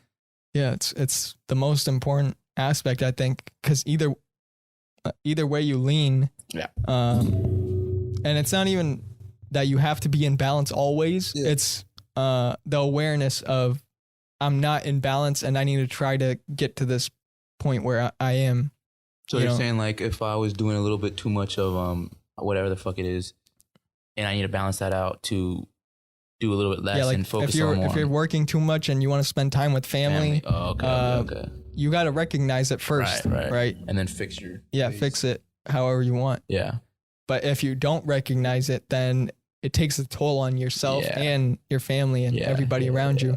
Yeah, it's the most important aspect, I think, because either way you lean, Yeah. And it's not even that you have to be in balance always. Yeah. It's the awareness of I'm not in balance and I need to try to get to this point where I am. So you're saying like if I was doing a little bit too much of whatever the fuck it is, and I need to balance that out to do a little bit less and focus on more. If you're working too much and you want to spend time with family. Oh, okay. You got to recognize it first, right? And then fix your fix it however you want. Yeah. But if you don't recognize it, then it takes a toll on yourself and your family and everybody around you.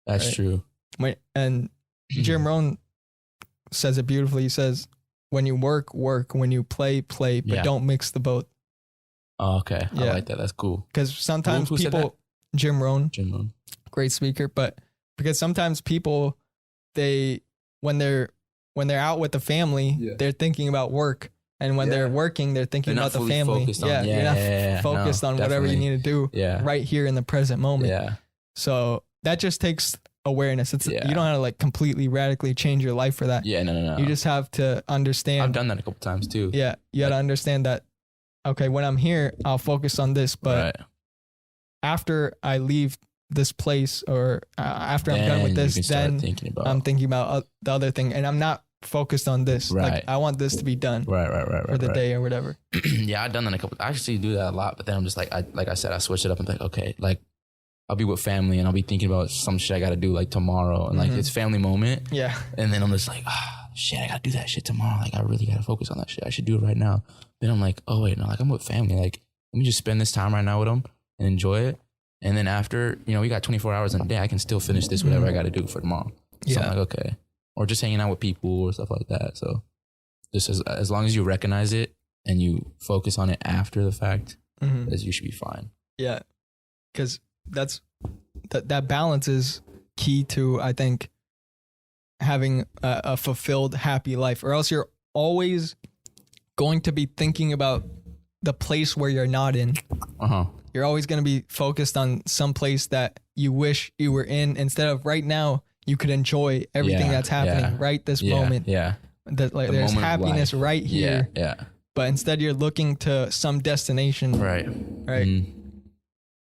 That's right? true. And Jim Rohn says it beautifully. He says, when you work, when you play, but don't mix the both. Oh, okay. Yeah. I like that. That's cool. Because sometimes Who said that? people, Jim Rohn, Great speaker, but because sometimes people, when they're out with the family, they're thinking about work. And when they're working, they're thinking about the family. You're not focused on whatever you need to do right here in the present moment. Yeah. So that just takes awareness. You don't have to like completely radically change your life for that. Yeah, no. You just have to understand. I've done that a couple times too. Yeah, you got to understand that, okay, when I'm here, I'll focus on this. But after I leave this place or after I'm done with this, then I'm thinking about the other thing. And I'm not focused on this. Right. Like I want this to be done for the day or whatever. Yeah, I've done that I actually do that a lot, but then I'm just like I said, I switch it up and like, okay, like I'll be with family and I'll be thinking about some shit I got to do like tomorrow and like it's family moment. Yeah. And then I'm just like, shit, I got to do that shit tomorrow. Like I really got to focus on that shit. I should do it right now. Then I'm like, oh wait, no, like I'm with family. Like let me just spend this time right now with them and enjoy it. And then after, we got 24 hours in a day, I can still finish this, whatever I got to do for tomorrow. So I'm like, okay. Or just hanging out with people or stuff like that. So just as long as you recognize it and you focus on it after the fact, you should be fine. Yeah. Because that balance is key to, I think, having a fulfilled, happy life, or else you're always going to be thinking about the place where you're not in. You're always going to be focused on some place that you wish you were in instead of right now. You could enjoy everything that's happening right this moment. Yeah. There's happiness right here. Yeah. But instead you're looking to some destination. Right.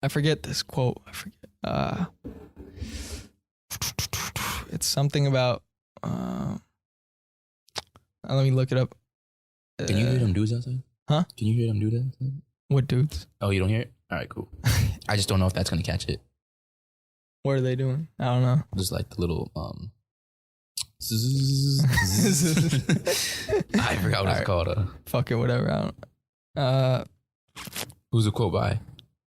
I forget this quote. It's something about let me look it up. Can you hear them dudes outside? Huh? Can you hear them dudes outside? What dudes? Oh, you don't hear it? All right, cool. I just don't know if that's going to catch it. What are they doing? I don't know. Just like the little I forgot what it's called. Fuck it, whatever. I don't. Who's the quote by?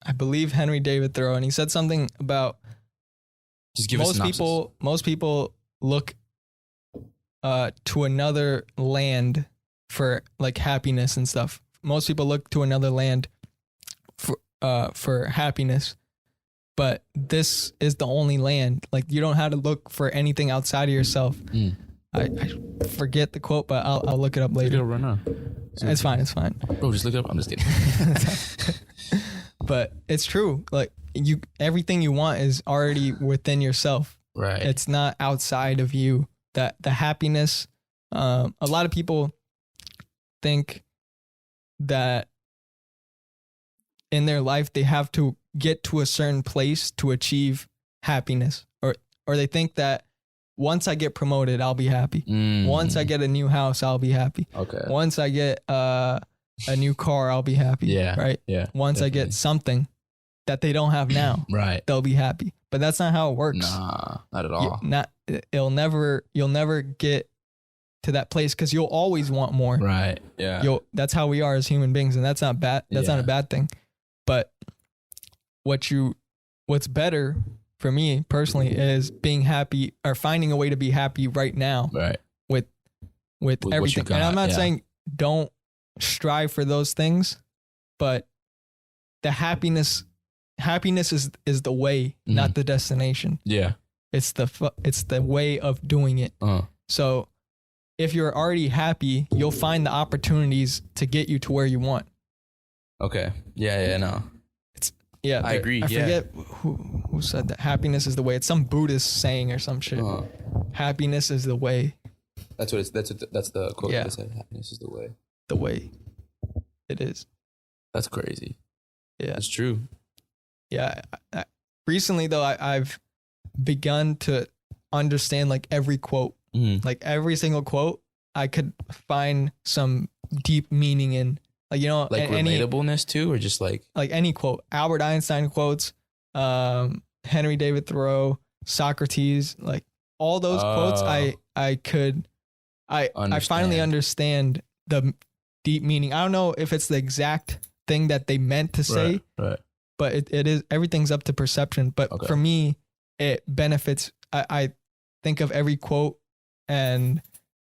I believe Henry David Thoreau, and he said something about just give us most people look to another land for like happiness and stuff. Most people look to another land for happiness, but this is the only land. Like you don't have to look for anything outside of yourself. I forget the quote, but I'll look it up later. Right now. It's fine. Bro, just look it up. I'm just kidding. But it's true. Like everything you want is already within yourself. Right. It's not outside of you. That the happiness. A lot of people think that in their life they have to get to a certain place to achieve happiness, or they think that once I get promoted, I'll be happy. Once I get a new house, I'll be happy. Okay. Once I get a new car, I'll be happy. Yeah. Right. Yeah. Once I get something that they don't have now, right, they'll be happy. But that's not how it works. Nah, not at all. You'll never get to that place because you'll always want more. Right. Yeah. That's how we are as human beings, and that's not bad. That's not a bad thing. But what's better for me personally is being happy or finding a way to be happy right now. Right. With everything. And I'm not saying don't strive for those things, but the happiness is the way, not the destination. Yeah. It's the way of doing it. So if you're already happy, you'll find the opportunities to get you to where you want. Okay. Yeah. No. I agree. I forget who said that. Happiness is the way. It's some Buddhist saying or some shit. Happiness is the way. That's what that's the quote Yeah. that said. Happiness is the way. The way it is. That's crazy. Yeah. It's true. Yeah. Recently though, I've begun to understand like every quote. Like every single quote, I could find some deep meaning in. Like, you know, like relatableness too, or just like any quote. Albert Einstein quotes, Henry David Thoreau, Socrates, like all those quotes. I finally understand the deep meaning. I don't know if it's the exact thing that they meant to say, right. But it is, everything's up to perception. But for me, it benefits. I think of every quote and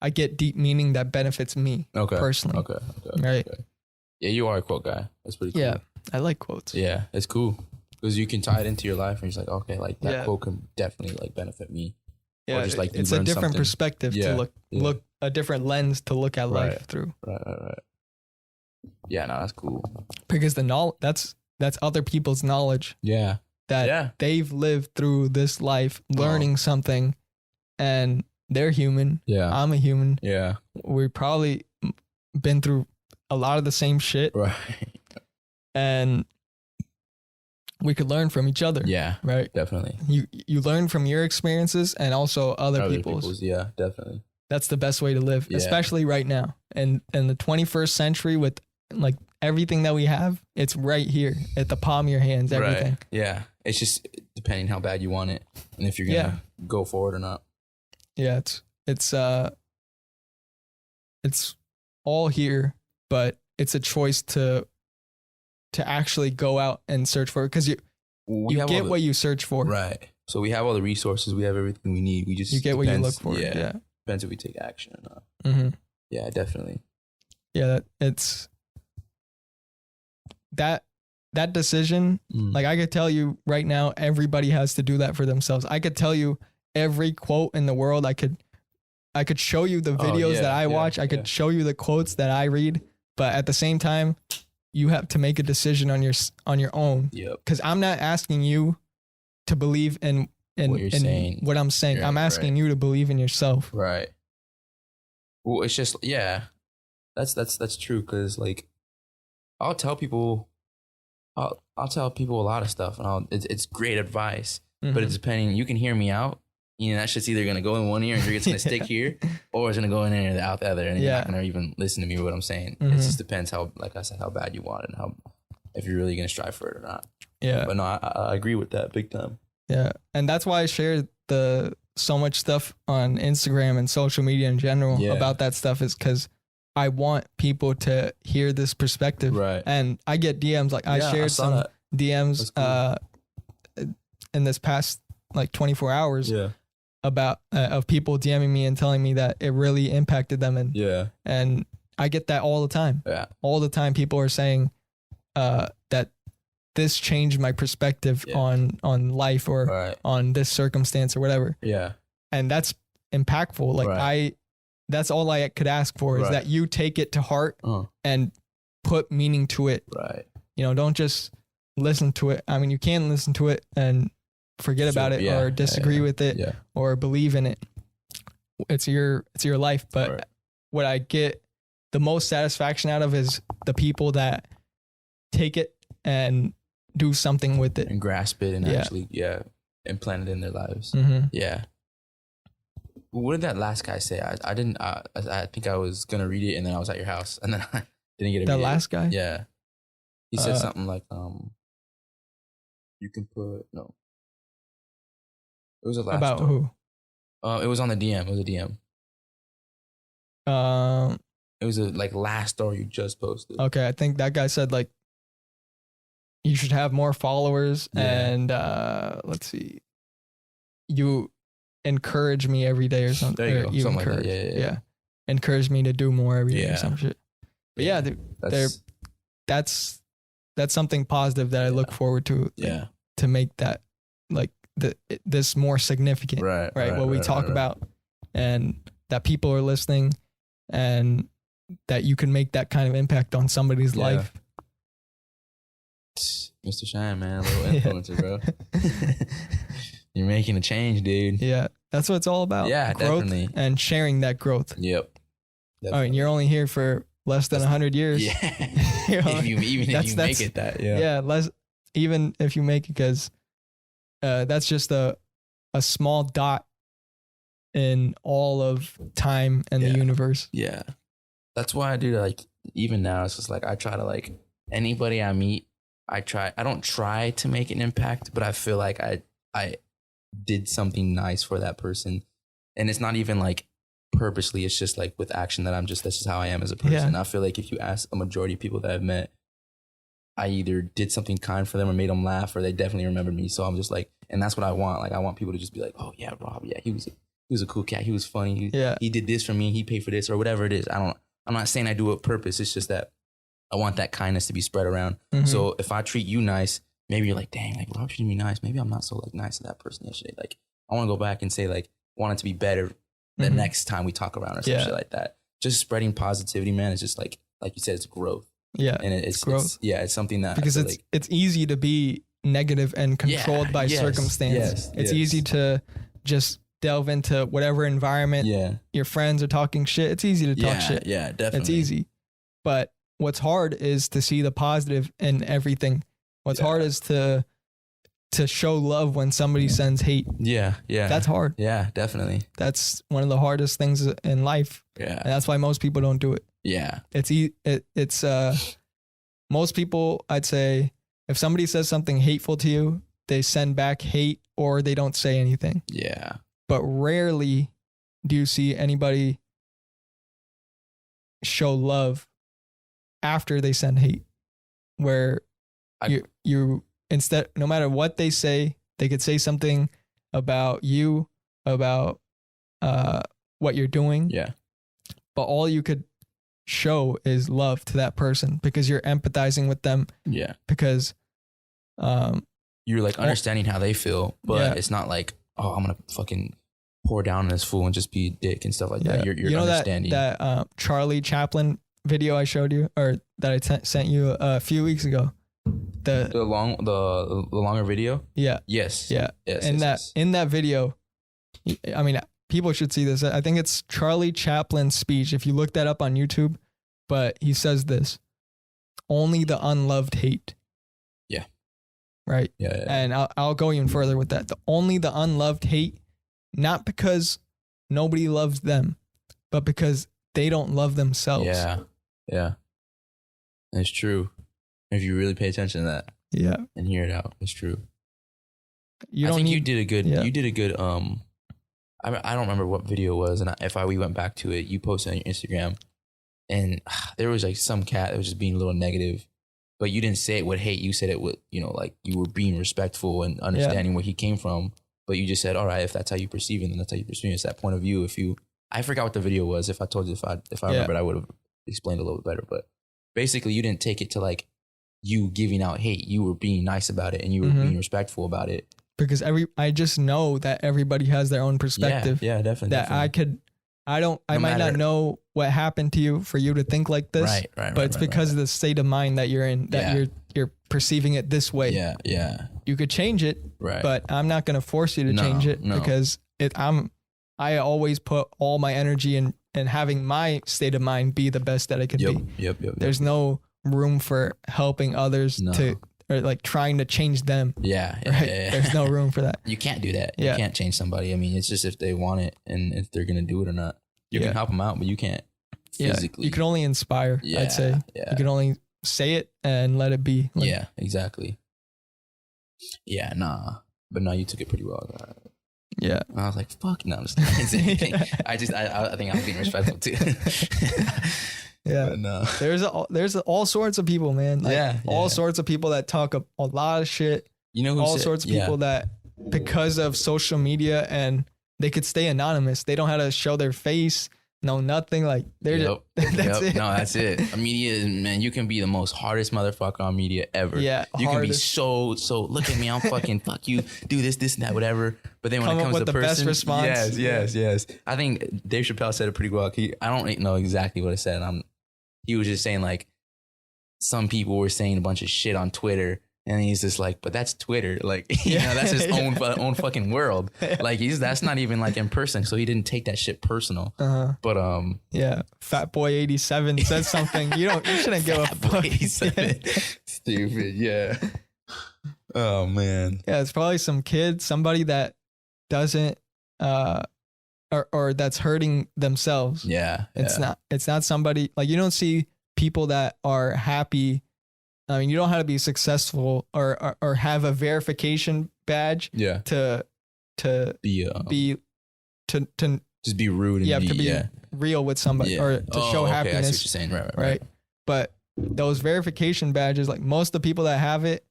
I get deep meaning that benefits me personally. Okay. Right. Okay. Yeah, you are a quote guy. That's pretty cool. Yeah, I like quotes. Yeah, it's cool because you can tie it into your life and you're just like, okay, like that quote can definitely like benefit me. Yeah, or just like it's a different perspective to look a different lens to look at life through. Right. Yeah, no, that's cool. Because that's other people's knowledge. Yeah. That they've lived through this life learning something, and they're human. Yeah, I'm a human. Yeah, we've probably been through a lot of the same shit. Right. And we could learn from each other. Yeah. Right. Definitely. You learn from your experiences and also other people's. Yeah, definitely. That's the best way to live, especially right now. And in the 21st century with like everything that we have, it's right here at the palm of your hands, everything. Right. Yeah. It's just depending how bad you want it and if you're going to go for it or not. Yeah, it's all here. But it's a choice to actually go out and search for it because you get what you search for. Right. So we have all the resources. We have everything we need. We just get what you look for. Yeah. Depends if we take action or not. Mm-hmm. Yeah, definitely. Yeah, it's that decision. Like I could tell you right now, everybody has to do that for themselves. I could tell you every quote in the world. I could show you the videos that I watch. I could show you the quotes that I read. But at the same time, you have to make a decision on your own. Yep. Because I'm not asking you to believe in what I'm saying. Right, I'm asking you to believe in yourself. Right. Well, it's just that's true. Because like, I'll tell people a lot of stuff, and it's great advice. But it's depending. You can hear me out. You know, that shit's either gonna go in one ear and it's gonna stick here, or it's gonna go in there and out the other, and you're not gonna even listen to me what I'm saying. It just depends how, like I said, how bad you want it and how if you're really gonna strive for it or not. Yeah. But no, I agree with that big time. Yeah. And that's why I share so much stuff on Instagram and social media in general about that stuff, is because I want people to hear this perspective. Right. And I get DMs. Like I shared some DMs in this past like 24 hours about of people DMing me and telling me that it really impacted them. And I get that all the time. Yeah. All the time people are saying that this changed my perspective on life or on this circumstance or whatever. Yeah. And that's impactful. Like that's all I could ask for is that you take it to heart and put meaning to it. Right. You know, don't just listen to it. I mean, you can listen to it and forget about it or disagree with it or believe in it. It's your life. But what I get the most satisfaction out of is the people that take it and do something with it and grasp it and actually implant it in their lives. Yeah. What did that last guy say? I didn't. I think I was gonna read it and then I was at your house and then I didn't get to read it. That last guy? Yeah. He said something like, you can put no. It was a last about story. Who? It was on the DM. It was a DM. It was a like last story you just posted. Okay, I think that guy said like you should have more followers and let's see, you encourage me every day or something. There you go. You something encourage, like that. Yeah. Encourage me to do more every day or some shit. But yeah, that's something positive that I look forward to. Like, to make that like this more significant. Right. What we talk about, and that people are listening, and that you can make that kind of impact on somebody's life. Mr. Shine, man, a little influencer, bro. You're making a change, dude. Yeah, that's what it's all about. Yeah, growth definitely. And sharing that growth. Yep. Definitely. I mean, you're only here for less than 100 years. Yeah. If you make it that. Yeah. Yeah. Even if you make it, because that's just a small dot in all of time and the universe. Yeah. That's why I do like, even now, it's just like, I try to like anybody I meet, I don't try to make an impact, but I feel like I did something nice for that person. And it's not even like purposely, it's just like with action that that's just how I am as a person. I feel like if you ask a majority of people that I've met, I either did something kind for them or made them laugh, or they definitely remember me. So I'm just like, and that's what I want. Like I want people to just be like, oh yeah, Rob, yeah, he was a cool cat. He was funny. He did this for me. He paid for this or whatever it is. I'm not saying I do it on purpose. It's just that I want that kindness to be spread around. Mm-hmm. So if I treat you nice, maybe you're like, dang, like Rob treated me nice. Maybe I'm not so like nice to that person yesterday. Like I want to go back and say like, want it to be better the next time we talk around or some shit like that. Just spreading positivity, man. It's just like you said, it's growth. Yeah. And it's growth. It's something that, because it's easy to be negative and controlled by circumstance. It's easy to just delve into whatever environment your friends are talking shit. It's easy to talk shit. Yeah, definitely. It's easy. But what's hard is to see the positive in everything. What's hard is to show love when somebody sends hate. Yeah. That's hard. Yeah, definitely. That's one of the hardest things in life. Yeah. And that's why most people don't do it. Yeah. It's most people, I'd say, if somebody says something hateful to you, they send back hate or they don't say anything. Yeah. But rarely do you see anybody show love after they send hate, where you instead, no matter what they say, they could say something about you, about what you're doing. Yeah. But all you could show is love to that person because you're empathizing with them. Yeah. Because you're like understanding how they feel, but it's not like, oh, I'm gonna fucking pour down on this fool and just be a dick and stuff like that. You're understanding that Charlie Chaplin video I showed you, or that I sent you a few weeks ago. The longer video. Yeah. Yes. Yeah. Yes. In that video, I mean, people should see this. I think it's Charlie Chaplin's speech. If you look that up on YouTube, but he says this: "Only the unloved hate." Yeah. Right. Yeah. And I'll go even further with that. Only the unloved hate, not because nobody loves them, but because they don't love themselves. Yeah. Yeah. It's true. If you really pay attention to that. Yeah. And hear it out, it's true. You I don't think need, you did a good. yeah. You did a good. I don't remember what video it was, and we went back to it, you posted on your Instagram, and there was like some cat that was just being a little negative, but you didn't say it with hate. You said it with, you know, like you were being respectful and understanding where he came from. But you just said, all right, if that's how you perceive it, then that's how you perceive it. It's that point of view. I forgot what the video was. If I told you, if I remembered, I would have explained it a little bit better. But basically, you didn't take it to like you giving out hate. You were being nice about it, and you were being respectful about it. Because I just know that everybody has their own perspective. Yeah, definitely. That definitely. I might not know what happened to you for you to think like this. Right. But it's because of the state of mind that you're in, that you're perceiving it this way. Yeah. You could change it, but I'm not going to force you to change it because I always put all my energy in having my state of mind be the best that it could be. Yep. There's no room for helping others or like trying to change them. Yeah. There's no room for that. You can't do that. Yeah. You can't change somebody. I mean, it's just if they want it and if they're going to do it or not. You can help them out, but you can't physically. You can only inspire, I'd say. Yeah. You can only say it and let it be. Like, yeah, exactly. Yeah, nah. But no, you took it pretty well. Yeah. I was like, fuck, no, I'm just not saying anything. I think I'm being respectful too. Yeah. But no. There's all sorts of people, man. Like, all sorts of people that talk a lot of shit. You know who all sorts of people that because of social media and they could stay anonymous. They don't have to show their face. No, nothing. Like they're just, that's it. No, that's it. Media, man, you can be the most hardest motherfucker on media ever. Yeah. You can be so look at me, I'm fucking fuck you, do this and that, whatever. But then when it comes to the person, best response. Yes. I think Dave Chappelle said it pretty well. I don't know exactly what it said. He was just saying like some people were saying a bunch of shit on Twitter. And he's just like, but that's Twitter. Like, you know, that's his own fucking world. Like that's not even like in person. So he didn't take that shit personal. But yeah, Fat Boy 87 says something. You shouldn't give a fuck. 87. Stupid. Yeah. Oh man. Yeah, it's probably some kid, somebody that doesn't or that's hurting themselves. Yeah. It's not somebody like you don't see people that are happy. I mean, you don't have to be successful or have a verification badge to be just be rude and to be real with somebody or to show happiness. That's what you're saying. Right. But those verification badges, like most of the people that have it,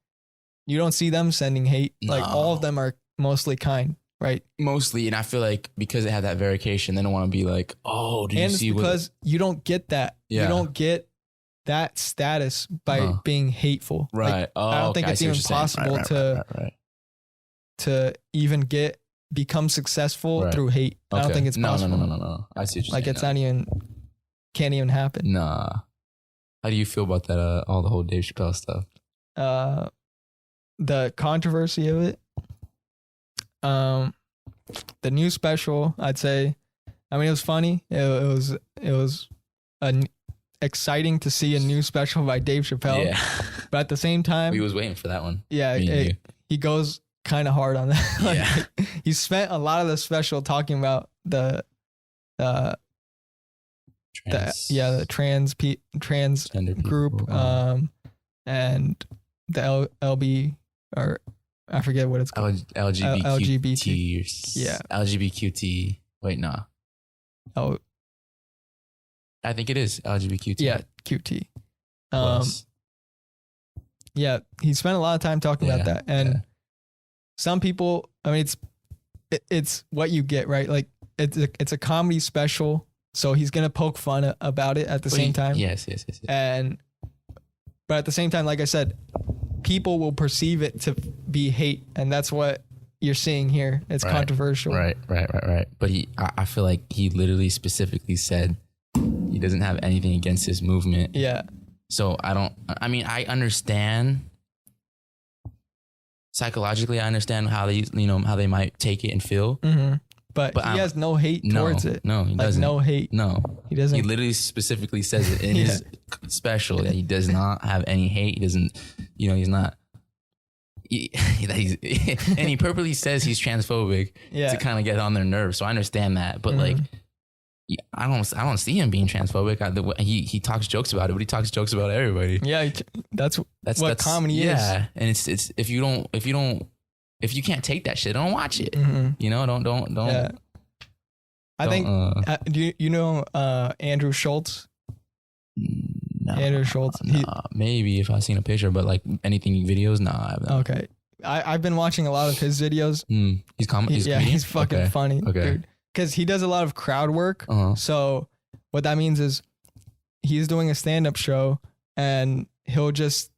you don't see them sending hate. No. Like all of them are mostly kind, right? Mostly, and I feel like because they have that verification, they don't want to be like, oh, did you see? And because you don't get that. Yeah. You don't get that status by being hateful. Right. Like, I don't think it's even possible to even become successful through hate. I don't think it's possible. No. I see what you're saying. Like it's not even, can't even happen. Nah. How do you feel about that? All the whole Dave Chappelle stuff. The controversy of it. The new special, I'd say. I mean, it was funny. It was exciting to see a new special by Dave Chappelle. Yeah. But at the same time, we was waiting for that one. Yeah, he goes kind of hard on that. Like, he spent a lot of the special talking about the trans group, people, and the LB or I forget what it's called. LGBT. Yeah. LGBTQT. Wait, no. Oh. I think it is LGBTQT. Yeah, QT. Yeah, he spent a lot of time talking about that, and some people. I mean, it's what you get, right? Like it's a comedy special, so he's gonna poke fun about it at the same time. Yes. But at the same time, like I said, people will perceive it to be hate, and that's what you're seeing here. It's controversial. Right. But I feel like he literally specifically said he doesn't have anything against this movement. Yeah. So I understand psychologically. I understand how they might take it and feel. Mm-hmm. But he has no hate towards it. No, he doesn't. No hate. No, he doesn't. He literally specifically says it in his special that he does not have any hate. He doesn't, he's not. And he purposely says he's transphobic to kind of get on their nerves. So I understand that, but like, I don't see him being transphobic. He talks jokes about it, but he talks jokes about everybody. Yeah, that's what comedy is. Yeah, and it's if you don't if you can't take that shit, don't watch it. Mhm. You know, don't. Yeah. I think. Do you know Andrew Schultz? Nah, Andrew Schultz. Maybe if I've seen a picture, but like anything videos, nah. Okay. I've been watching a lot of his videos. He's comedian? He's fucking funny, dude. Because he does a lot of crowd work. So what that means is he's doing a stand-up show and he'll just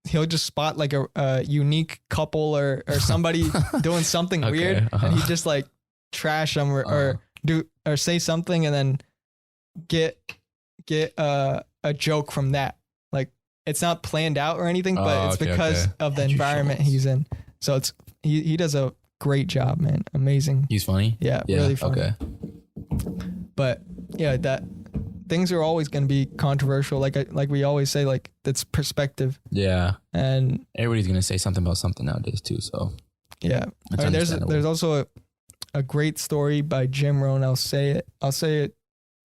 spot like a unique couple or somebody doing something weird, and he just like trash them or say something and then get a joke from that. Like it's not planned out or anything, but it's because of the environment he's in. So it's he does a great job, man. Amazing. He's funny. Yeah, really funny. Okay. But yeah, that things are always going to be controversial. Like we always say, like it's perspective. Yeah. And everybody's going to say something about something nowadays too. So yeah, I mean, there's also a great story by Jim Rohn. I'll say it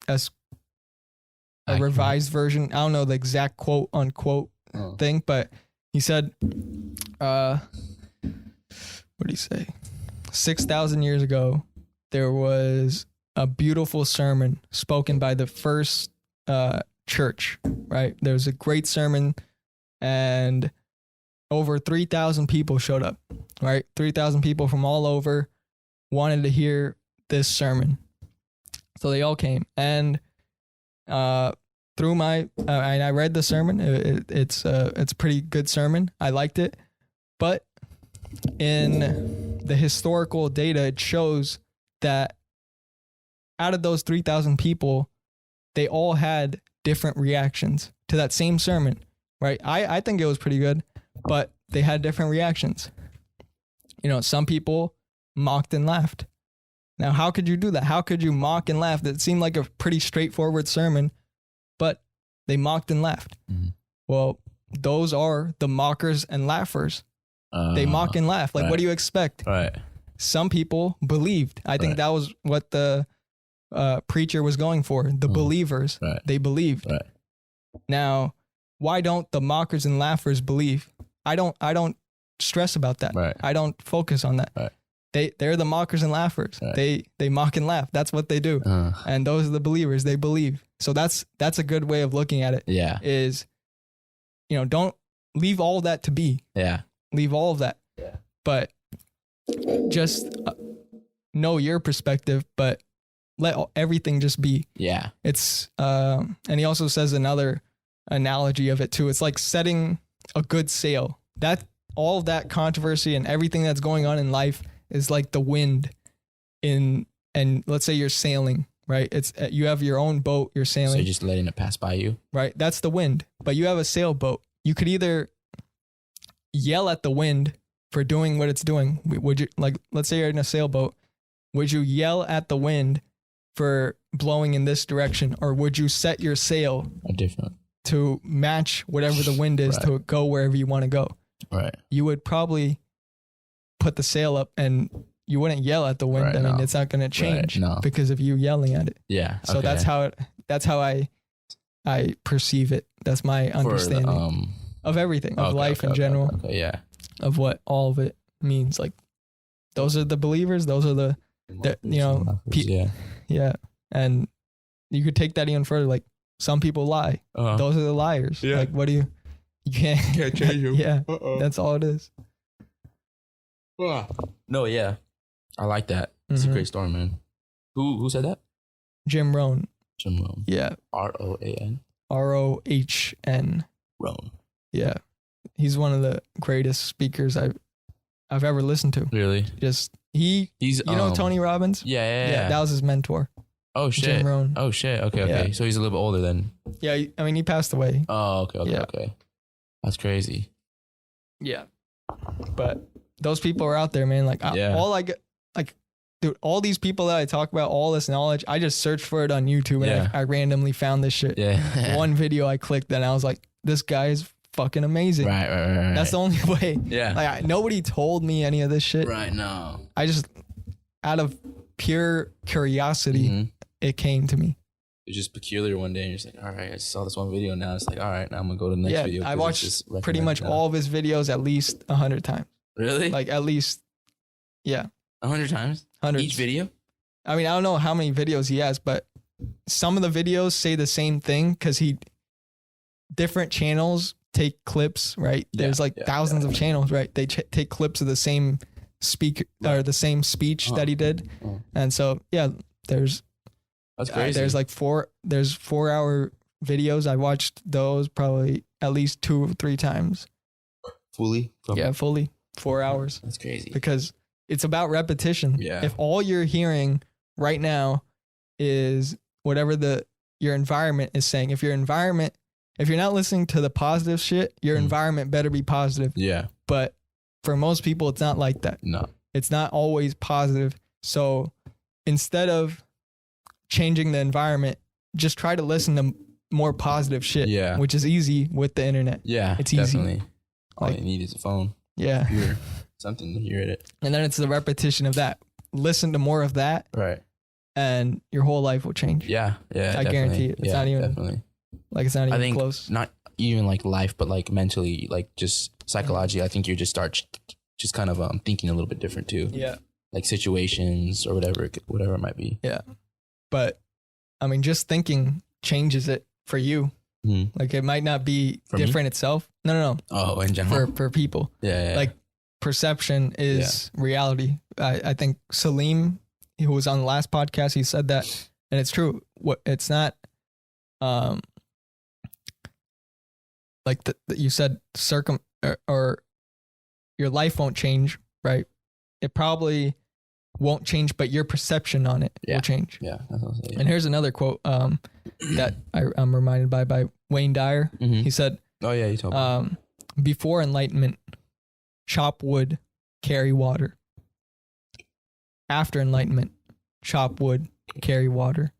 as a revised version. I don't know the exact quote unquote thing, but he said, what did he say? 6,000 years ago, there was a beautiful sermon spoken by the first church, right? There was a great sermon and over 3,000 people showed up, right? 3,000 people from all over wanted to hear this sermon. So they all came, and through my, I read the sermon. It's a pretty good sermon. I liked it, but in the historical data, it shows that out of those 3,000 people, they all had different reactions to that same sermon, right? I think it was pretty good, but they had different reactions. You know, some people mocked and laughed. Now, how could you do that? How could you mock and laugh? That seemed like a pretty straightforward sermon, but they mocked and laughed. Mm-hmm. Well, those are the mockers and laughers. They mock and laugh. Like, what do you expect? Right. Some people believed. I think that was what the preacher was going for. The believers, they believed. Right. Now, why don't the mockers and laughers believe? I don't stress about that. Right. I don't focus on that. Right. They're the mockers and laughers. Right. They mock and laugh. That's what they do. And those are the believers. They believe. So that's a good way of looking at it. Yeah. Is, you know, don't leave all that to be. Yeah. Leave all of that. Yeah. But just know your perspective, but let everything just be. Yeah. It's and he also says another analogy of it too. It's like setting a good sail. That all of that controversy and everything that's going on in life is like the wind and let's say you're sailing, right? It's you have your own boat, you're sailing. So you're just letting it pass by you? Right. That's the wind. But you have a sailboat. You could either yell at the wind for doing what it's doing. Would you, like, let's say you're in a sailboat, would you yell at the wind for blowing in this direction, or would you set your sail different to match whatever the wind is to go wherever you want to go? Right. You would probably put the sail up and you wouldn't yell at the wind. Right, I mean, it's not going to change because of you yelling at it. Yeah. So that's how I perceive it. That's my understanding of everything, of life in general. Okay, yeah. Of what all of it means. Like, those are the believers. Those are the you know, yeah. And you could take that even further. Like, some people lie. Those are the liars. Yeah. Like, what do you can't change them. Yeah. That's all it is. No, yeah. I like that. It's a great story, man. Who said that? Jim Rohn. Jim Rohn. Yeah. R-O-A-N? R-O-H-N. Rohn. Yeah. He's one of the greatest speakers I've ever listened to. Really? He's you know Tony Robbins? Yeah. That was his mentor. Oh shit. Jim Rohn. Oh shit. Okay. Yeah. So he's a little bit older then. Yeah, I mean, he passed away. Oh, okay. That's crazy. Yeah. But those people are out there, man. Like, all I get, like, dude, all these people that I talk about, all this knowledge, I just searched for it on YouTube and I randomly found this shit. Yeah. One video I clicked and I was like, this guy is fucking amazing. Right. That's the only way. Yeah. Like, nobody told me any of this shit. Right. No. I just, out of pure curiosity, it came to me. It's just peculiar one day and you're just like, all right, I saw this one video. Now it's like, all right, now I'm going to go to the next video. I watched pretty much all of his videos at least 100 times. Really? Like at least, yeah. 100 times? Hundreds. Each video? I mean, I don't know how many videos he has, but some of the videos say the same thing because different channels take clips, right? There's like thousands of channels, right? They take clips of the same speaker or the same speech that he did. And so, yeah, that's crazy. There's like 4-hour videos. I watched those probably at least 2 or 3 times. Fully? Fully. 4 hours. That's crazy. Because it's about repetition. Yeah. If all you're hearing right now is whatever your environment is saying, if you're not listening to the positive shit, your environment better be positive. Yeah. But for most people, it's not like that. No. It's not always positive. So instead of changing the environment, just try to listen to more positive shit. Yeah. Which is easy with the internet. Yeah. It's definitely. easy. All you need is a phone. Yeah. Computer, something to hear it. And then it's the repetition of that. Listen to more of that. Right. And your whole life will change. Yeah. Yeah. I guarantee it. It's not even definitely. Like it's not even I think close. Not even like life, but like mentally, like just psychology. I think you just start just kind of thinking a little bit different too. Yeah. Like situations or whatever it might be. Yeah. But I mean, just thinking changes it for you. Mm-hmm. Like it might not be for different me? itself. No. Oh, in general. For people. Yeah. Like perception is reality. I think Salim, who was on the last podcast, he said that, and it's true. It's not like you said or your life won't change, right? It probably won't change, but your perception on it will change. Yeah, that's what I'm saying. And here's another quote that I'm reminded by Wayne Dyer. Mm-hmm. He said, "Oh yeah, you told me. Before enlightenment, chop wood, carry water. After enlightenment, chop wood, carry water."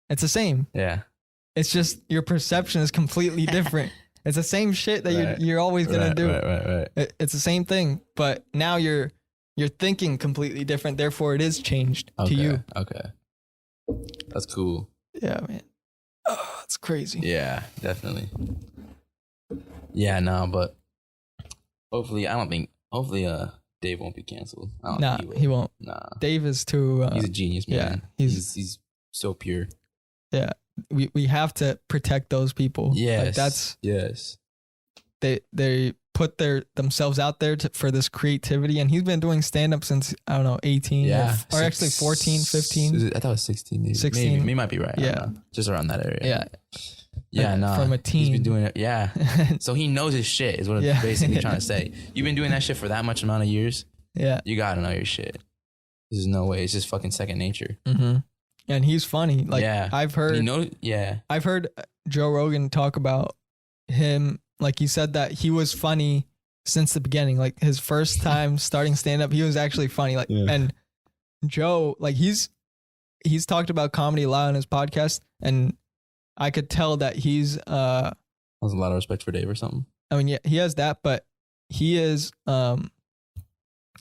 It's the same. Yeah. It's just your perception is completely different. It's the same shit that you're always gonna do. Right. It's the same thing, but now you're thinking completely different. Therefore, it is changed to you. Okay. That's cool. Yeah, man. Oh, it's crazy. Yeah, definitely. Yeah, no, but hopefully, Dave won't be canceled. Nah, he won't. Nah. Dave is too. He's a genius, man. Yeah, he's so pure. Yeah, we have to protect those people. Yes, like yes. They put themselves out there for this creativity, and he's been doing stand up since I don't know 18 or actually 14, 15. I thought it was 16. Maybe 16. Maybe might be right. Yeah, just around that area. Yeah. Yeah, no. From a teen. He's been doing it. Yeah. So he knows his shit is what I'm basically trying to say. You've been doing that shit for that much amount of years. Yeah. You got to know your shit. There's no way. It's just fucking second nature. Mm-hmm. And he's funny. Like I've heard, I've heard Joe Rogan talk about him. Like he said that he was funny since the beginning. Like his first time starting stand up, he was actually funny. Like, and Joe, like he's talked about comedy a lot on his podcast, and I could tell that he's has a lot of respect for Dave or something. I mean, yeah, he has that, but he is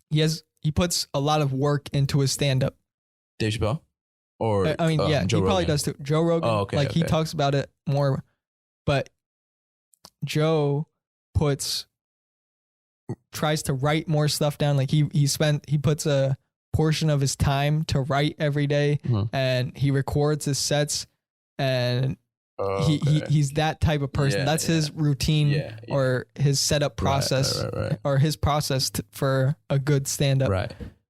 he puts a lot of work into his stand up. Dave Chappelle? Or I mean, Joe he Rogan? Probably does too. Joe Rogan, he talks about it more, but Joe tries to write more stuff down. Like he puts a portion of his time to write every day, and he records his sets, and he's that type of person. That's his routine or his setup process or his process for a good stand-up.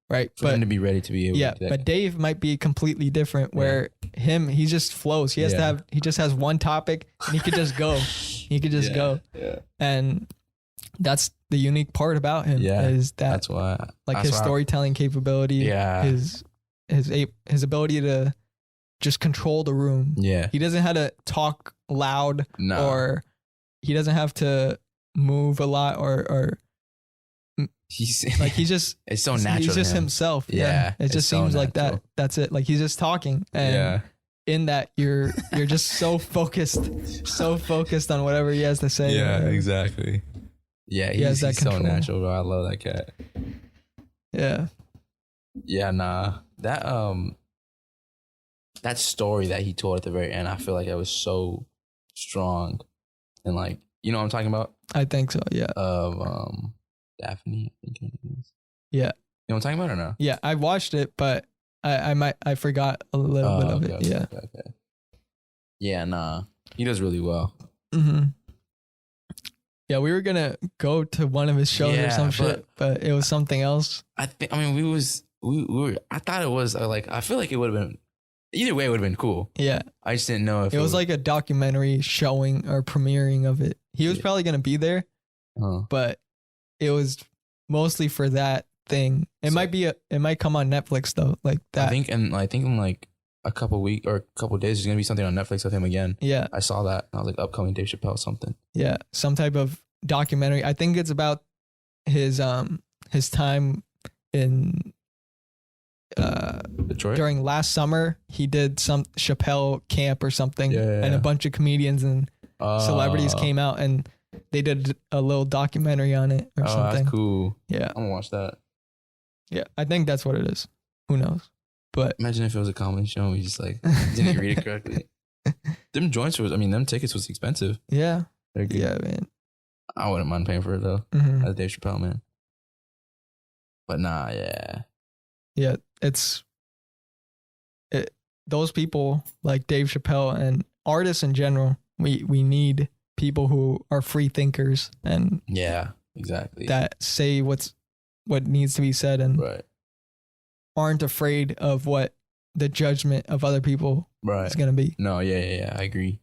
Right. For him to be ready to be able to do that. But Dave might be completely different where he just flows. He just has one topic and he could just go. Go. Yeah. And that's the unique part about him is that's why his storytelling capability. Yeah. His ability to just control the room. Yeah. He doesn't have to talk loud or he doesn't have to move a lot or he's just it's so natural. He's just himself. Yeah. It just seems so like that. That's it. Like he's just talking. And in that you're just so focused on whatever he has to say. Yeah, exactly. Yeah, he's so natural, bro. I love that cat. Yeah. Yeah, nah. That story that he told at the very end, I feel like it was so strong. And like, you know what I'm talking about? I think so, yeah. Daphne, I think her name is. Yeah. You know what I'm talking about or no? Yeah, I watched it, but I forgot a little bit of it. Okay, Yeah. Okay. Yeah, nah. He does really well. Mm-hmm. Yeah, we were gonna go to one of his shows or some shit, but it was something else. I mean, we were. I thought it was like. I feel like it would have been. Either way, it would have been cool. Yeah. I just didn't know if it was like a documentary showing or premiering of it. He was probably gonna be there, but it was mostly for that thing. It might come on Netflix though, like that. I think in like a couple weeks or a couple days, there's gonna be something on Netflix with him again. Yeah, I saw that. I was like, upcoming Dave Chappelle something. Yeah, some type of documentary. I think it's about his time in Detroit during last summer. He did some Chappelle camp or something, and a bunch of comedians and celebrities came out and they did a little documentary on it or something. That's cool. Yeah, I'm gonna watch that. Yeah, I think that's what it is. Who knows? But imagine if it was a comedy show and we just like didn't read it correctly. Them tickets was expensive. Yeah. They're good. Yeah, man. I wouldn't mind paying for it though. Mm-hmm. As Dave Chappelle, man. But nah, yeah. Yeah, those people like Dave Chappelle and artists in general, we need people who are free thinkers and yeah, exactly. That say what needs to be said and aren't afraid of what the judgment of other people is going to be. No, yeah, I agree.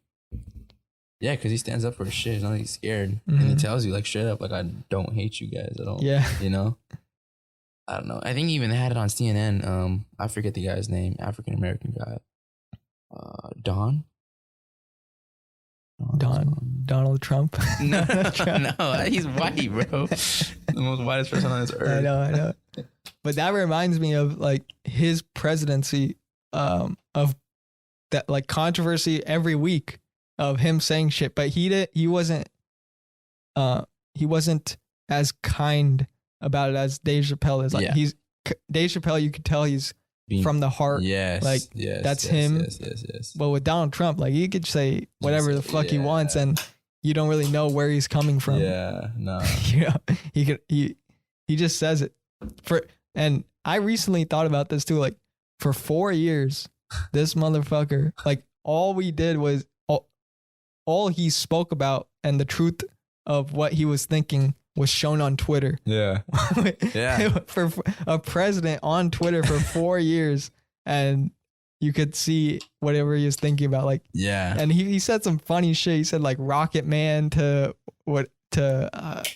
Yeah, because he stands up for his shit. He's not like he's scared. And he tells you like straight up, like, I don't hate you guys at all. Yeah. You know? I don't know. I think he even had it on CNN. I forget the guy's name. African-American guy. Donald Trump. No, he's white, bro. The most whitest person on this earth. I know. But that reminds me of like his presidency, of that like controversy every week of him saying shit. But he wasn't as kind about it as Dave Chappelle is. Like Dave Chappelle, you could tell he's from the heart. Yes, that's him. Yes. But with Donald Trump, like he could say whatever the fuck he wants, and you don't really know where he's coming from. Yeah, no. He just says it. And I recently thought about this too. Like for 4 years, this motherfucker, like all we did was all he spoke about, and the truth of what he was thinking was shown on Twitter. Yeah. For a president on Twitter for 4 years, and you could see whatever he was thinking about. Like, and he said some funny shit. He said like Rocket Man to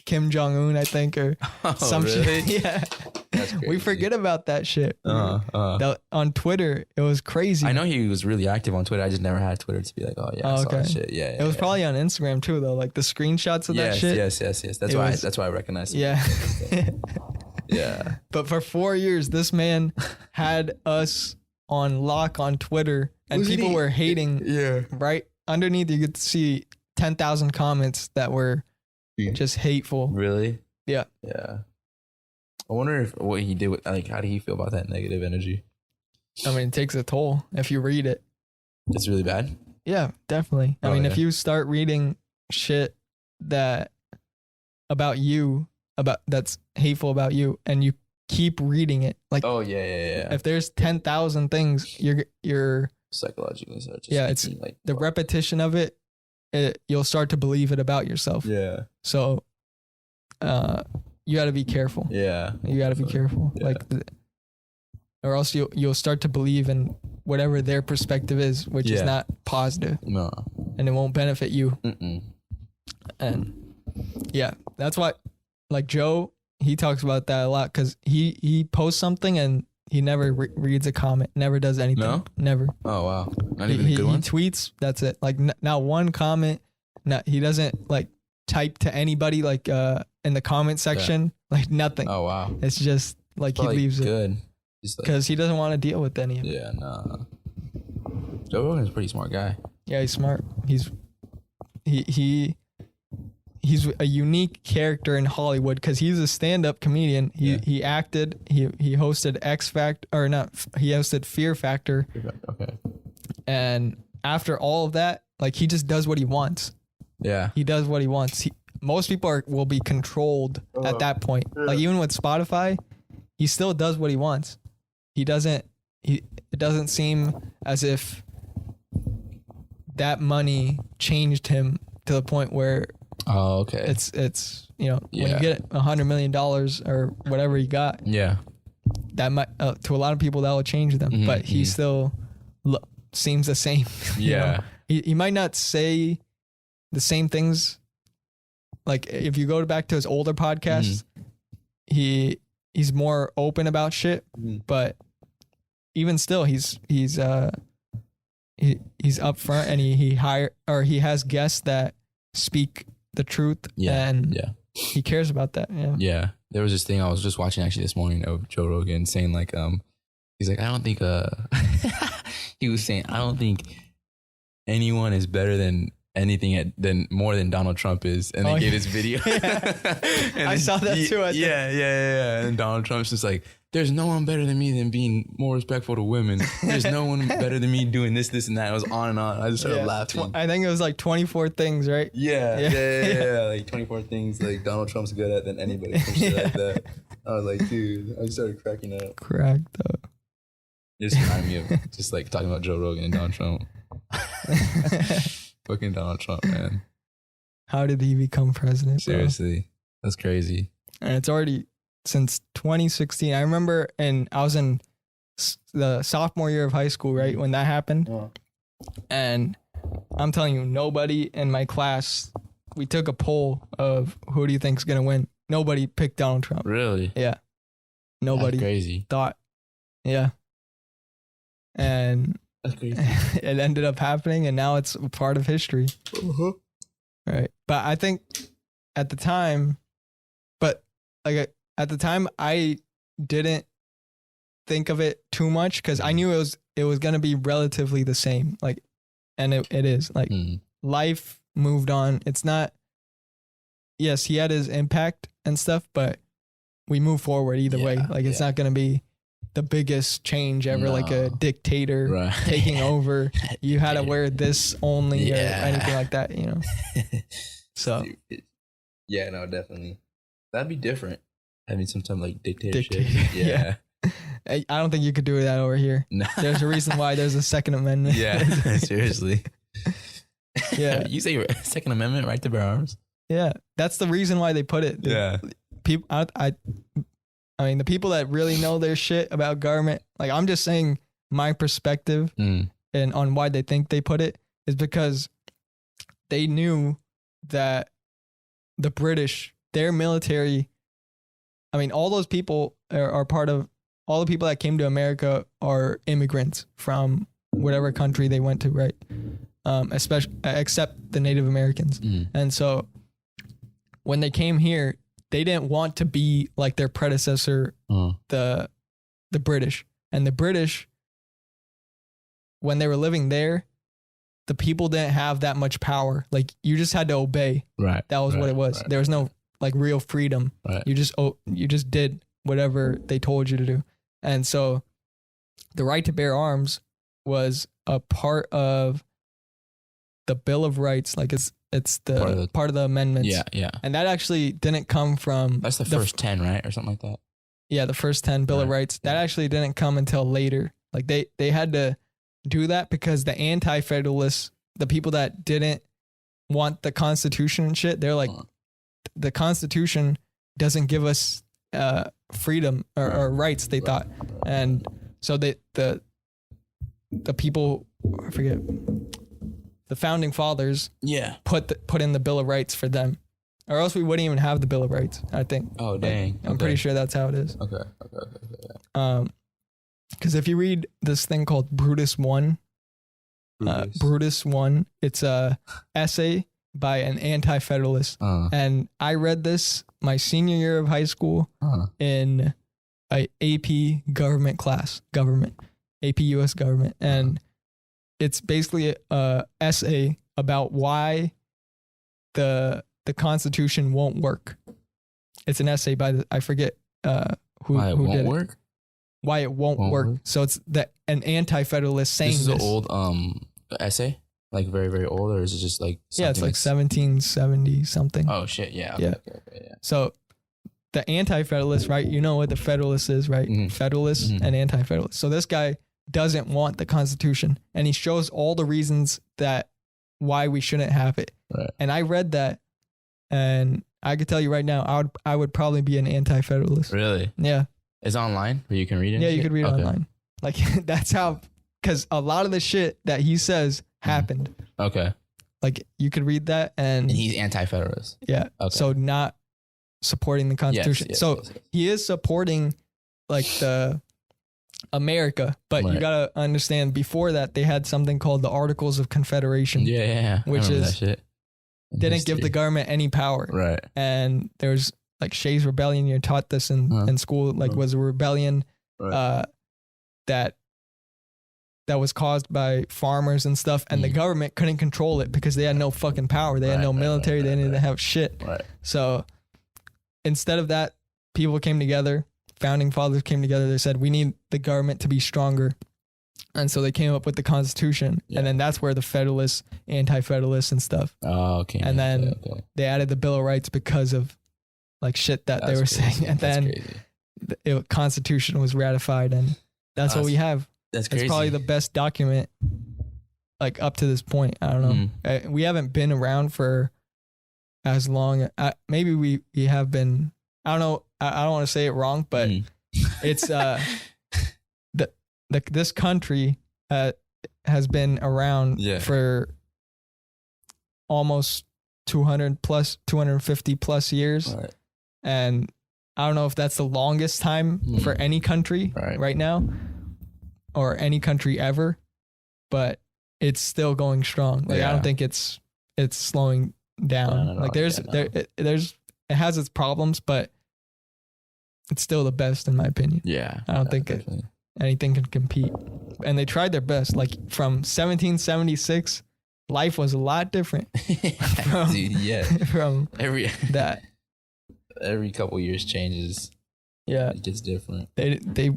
Kim Jong-un, I think, or some really? shit. Yeah. That's crazy. We forget about that shit. On Twitter, it was crazy. I know he was really active on Twitter. I just never had Twitter to be like, I saw that shit. Yeah. It was probably on Instagram too, though. Like the screenshots of that shit. Yes. That's why I recognized him. Yeah. Yeah. But for 4 years, this man had us on lock on Twitter, and people were hating. Yeah. Right underneath, you could see 10,000 comments that were just hateful. Really? Yeah. Yeah. I wonder what he did with, like, how did he feel about that negative energy? I mean, it takes a toll if you read it. It's really bad? Yeah, definitely. I mean, if you start reading shit about you, that's hateful about you, and you keep reading it, like, if there's 10,000 things, you're psychologically start just it's like the repetition of it, you'll start to believe it about yourself. Yeah. So, you got to be careful. Yeah. You got to be careful. Yeah. Like, or else you'll start to believe in whatever their perspective is, which is not positive. No. And it won't benefit you. And that's why, like Joe, he talks about that a lot, because he posts something and he never reads a comment, never does anything. No? Never. Oh, wow. Not even a good one? He tweets, that's it. Like, not one comment. He doesn't, like, type to anybody, like, in the comment section. Like, nothing. Oh, wow. It's just, like, he leaves good. it. Because he doesn't want to deal with any of it. Yeah, nah. Joe Rogan's a pretty smart guy. Yeah, he's smart. He's a unique character in Hollywood, because he's a stand-up comedian. He acted. He hosted X Factor, or not? He hosted Fear Factor. Okay. And after all of that, like, he just does what he wants. Yeah. He does what he wants. most people will be controlled at that point. Like even with Spotify, he still does what he wants. It doesn't seem as if that money changed him to the point where it's when you get $100 million or whatever he got, that might to a lot of people that will change them, but he still seems the same. He might not say the same things. Like if you go back to his older podcasts, he's more open about shit, but even still he's upfront, and he has guests that speak the truth, and he cares about that. There was this thing I was just watching actually this morning of Joe Rogan saying like he's like, I don't think he was saying, I don't think anyone is better than anything more than Donald Trump is, and they gave his video. And I saw that too. And Donald Trump's just like, there's no one better than me than being more respectful to women. There's no one better than me doing this, and that. It was on and on. I just started laughing. I think it was like 24 things, right? Yeah. Like 24 things like Donald Trump's good at than anybody. Shit like that. I was like, dude, I just started cracking up. Cracked up. It just reminded me of just like talking about Joe Rogan and Donald Trump. Fucking Donald Trump, man. How did he become president? Seriously. That's crazy. And it's already since 2016. I remember, and I was in the sophomore year of high school, right, when that happened. And I'm telling you, nobody in my class, we took a poll of who do you think's going to win. Nobody picked Donald Trump. Really? Yeah. Nobody. That's crazy. Thought. Yeah. And it ended up happening, and now it's a part of history. Right. But I think at the time, I didn't think of it too much because I knew it was going to be relatively the same. Like, and it is like life moved on. It's not, yes, he had his impact and stuff, but we move forward either way. Like it's not going to be the biggest change ever, like a dictator taking over. You had to wear this only or anything like that, you know? So. Yeah, no, definitely. That'd be different. Having some time like dictatorship. Yeah. I don't think you could do that over here. No. There's a reason why there's a Second Amendment. Yeah, seriously. Yeah. You say Second Amendment, right to bear arms? Yeah. That's the reason why they put it. People, I mean, the people that really know their shit about government, like I'm just saying my perspective and on why they think they put it is because they knew that the British, their military, I mean, all those people are part of, all the people that came to America are immigrants from whatever country they went to, right? Especially, except the Native Americans. And so when they came here, they didn't want to be like their predecessor, the British. And the British, when they were living there, the people didn't have that much power. Like you just had to obey. Right. That was what it was. There was no like real freedom. Right. You just did whatever they told you to do. And so the right to bear arms was a part of the Bill of Rights. Like it's the part of the amendments. Yeah. And that actually didn't come from... That's the first 10, right? Or something like that. Yeah, the first 10 Bill of Rights. That actually didn't come until later. Like they had to do that because the anti-federalists, the people that didn't want the Constitution and shit, they're like, the Constitution doesn't give us freedom or rights, they thought. And so the people, I forget, the founding fathers put in the Bill of Rights for them, or else we wouldn't even have the Bill of Rights, I think. Oh, dang. I'm pretty sure that's how it is. Okay. Because if you read this thing called Brutus 1, it's a essay by an anti-federalist. And I read this my senior year of high school in a AP government class, AP US government. And it's basically a essay about why the Constitution won't work. It's an essay by I forget who did it. Why it won't work. So it's an anti-federalist saying this. This is an old essay? like very, very old, or is it just like Yeah, it's something like 1770 something. Oh shit! Yeah. Yeah. Yeah. So the anti-federalist, right? You know what the federalist is, right? Mhm. Federalist Mhm. and anti-federalist. So this guy doesn't want the Constitution, and he shows all the reasons that why we shouldn't have it. Right. And I read that, and I could tell you right now, I would probably be an anti-federalist. Really? Yeah. It's online where you can read it. Yeah, and you shit? could read it Okay. online. Like that's how, because a lot of the shit that he says happened. Okay. Like you could read that, And and he's anti-federalist. yeah. Okay. So not supporting the Constitution. Yes, So yes. he is supporting like the America, but you Right. gotta understand before that they had something called the Articles of Confederation. Yeah. I Which remember is- that shit. In Didn't give the history. government any power. Right. And there's like Shays Rebellion. You're taught this in school. Like was a rebellion Right. that was caused by farmers and stuff, and the government couldn't control it because they had no fucking power. They had no military. They didn't have shit. Right. So instead of that, people came together. Founding fathers came together. They said we need the government to be stronger, and so they came up with the Constitution. Yeah. And then that's where the Federalists, Anti-Federalists, and stuff. Oh, okay. And then okay. they added the Bill of Rights because of like shit that they That's were crazy. saying, and That's then crazy. the Constitution was ratified, and that's what we have. That's crazy. It's probably the best document, like up to this point. I don't know. We haven't been around for as long. Maybe we have been. I don't know. I don't want to say it wrong, but it's this country has been around for almost 250 plus years, Right. and I don't know if that's the longest time for any country right now, or any country ever, but it's still going strong. Like I don't think it's slowing down. No, like it has its problems, but it's still the best in my opinion. Yeah. I don't think anything can compete. And they tried their best. Like from 1776, life was a lot different from, Dude, yeah. from Every that. every couple years changes. Yeah. It gets different. They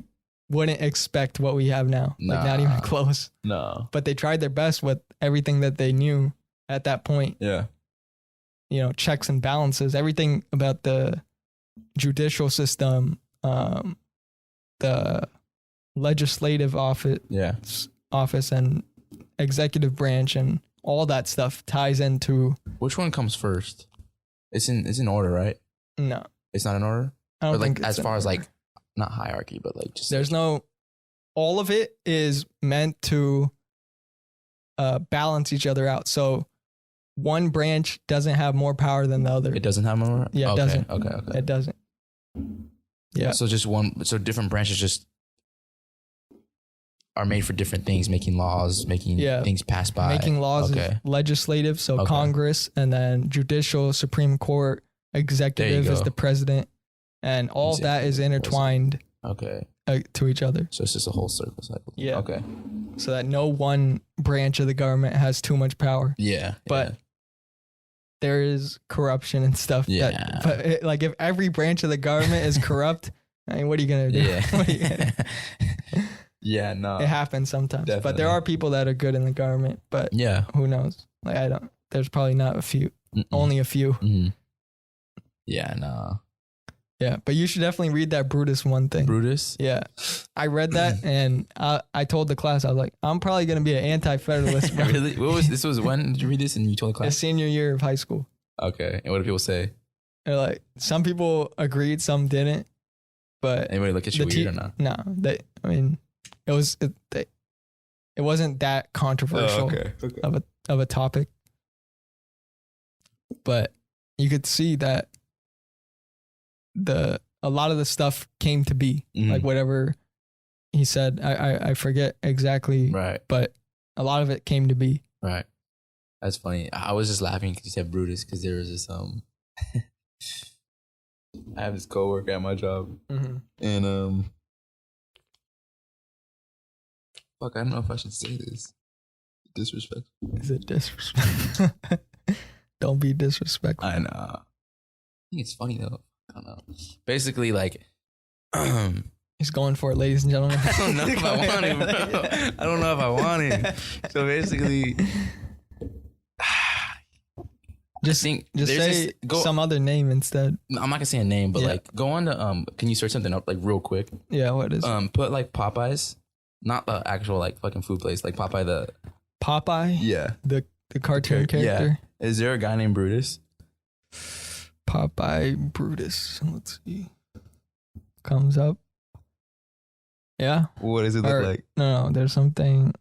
wouldn't expect what we have now. Like not even close. No. But they tried their best with everything that they knew at that point. Yeah. You know, checks and balances, everything about the judicial system, the legislative office and executive branch, and all that stuff ties into. Which one comes first? It's in order, right? No, It's not in order. I don't Or like think as it's far in as order. like not hierarchy, but like just There's no. All of it is meant to balance each other out. So one branch doesn't have more power than the other. It doesn't have more. Yeah, it okay, doesn't. Okay. It doesn't. Yeah. So just one. So different branches just are made for different things, making laws, making things pass by. Making laws is legislative, so Congress, and then judicial, Supreme Court, executive is the president, and all of that is intertwined to each other. So it's just a whole circle cycle. Yeah. Okay. So that no one branch of the government has too much power. Yeah. But there is corruption and stuff. Yeah. Like if every branch of the government is corrupt, I mean, what are you gonna do? Yeah. What are you gonna do? Yeah. No. It happens sometimes, but Definitely. there are people that are good in the government. But Yeah. who knows? Like I don't. There's probably not a few. Only a few. Mhm. Yeah. No. Yeah, but you should definitely read that Brutus one thing. Brutus. Yeah, I read that and I told the class, I was like, I'm probably gonna be an anti-federalist. Bro. Really? What was this? Was when did you read this? And you told the The class? senior year of high school. Okay. And what did people say? They're like, some people agreed, some didn't. But Anybody look at you weird or not? No, I mean, it wasn't that controversial of a topic. But you could see that a lot of the stuff came to be, like whatever he said. I forget exactly, Right. but a lot of it came to be. Right. That's funny. I was just laughing because you said Brutus because there was this I have this coworker at my job and fuck, I don't know if I should say this. Disrespectful. Is it disrespectful? Don't be disrespectful. I know. I think it's funny though. I don't know. Basically, like, He's going for it, ladies and gentlemen. I don't know if I want it, bro. I don't know if I want it. So basically, Just say some other name instead. I'm not gonna say a name, but like go on to can you search something up like real quick? Yeah, what is? Put like Popeyes, not the actual like fucking food place, like Popeye. Yeah, the cartoon character. Yeah. Is there a guy named Brutus? Popeye Brutus. Let's see. Comes up. Yeah. What does it look like? No, there's something.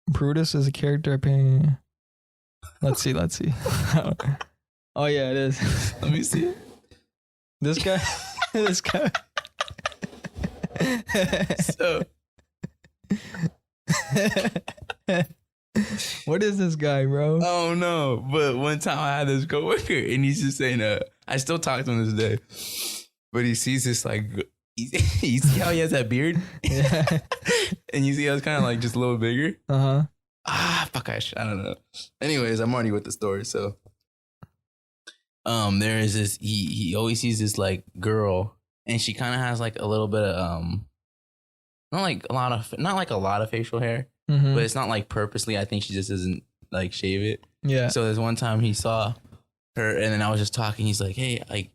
Brutus is a character appearing. Let's see. Oh yeah, it is. Let me see it. This guy. This guy. So. What is this guy, bro? Oh no! But one time I had this coworker, and he's just saying, I still talk to him this day, but he sees this like, you see how he has that beard, Yeah. and you see how it's kind of like just a little bigger. Fuck, I don't know. Anyways, I'm already with the story, so. There is this. He always sees this like girl, and she kind of has like a little bit of not like a lot of facial hair. Mm-hmm. But it's not like purposely. I think she just doesn't like shave it. Yeah. So there's one time he saw her, and then I was just talking. He's like, "Hey, I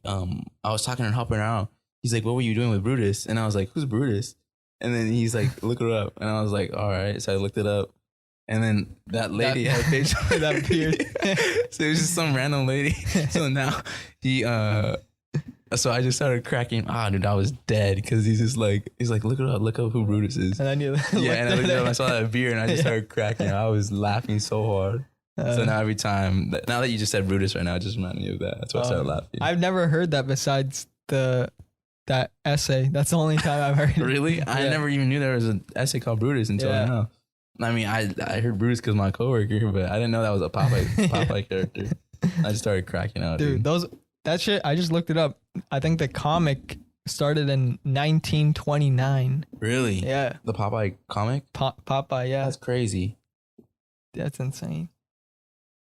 was talking and helping her out." He's like, "What were you doing with Brutus?" And I was like, "Who's Brutus?" And then he's like, "Look her up." And I was like, "All right." So I looked it up, and then that lady had facial that beard. So it was just some random lady. So now he So I just started cracking. Dude, I was dead because he's like, look up who Brutus is. And then you and I looked up, I saw that beer, and I just started cracking. I was laughing so hard. So now every time, now that you just said Brutus right now, it just reminded me of that. That's why I started laughing. I've never heard that besides that essay. That's the only time I've heard it. Really? I never even knew there was an essay called Brutus until now. I mean, I heard Brutus because my coworker, but I didn't know that was a Popeye character. I just started cracking out. Dude, that shit, I just looked it up. I think the comic started in 1929. Really? Yeah. The Popeye comic? Popeye, yeah. That's crazy. That's insane.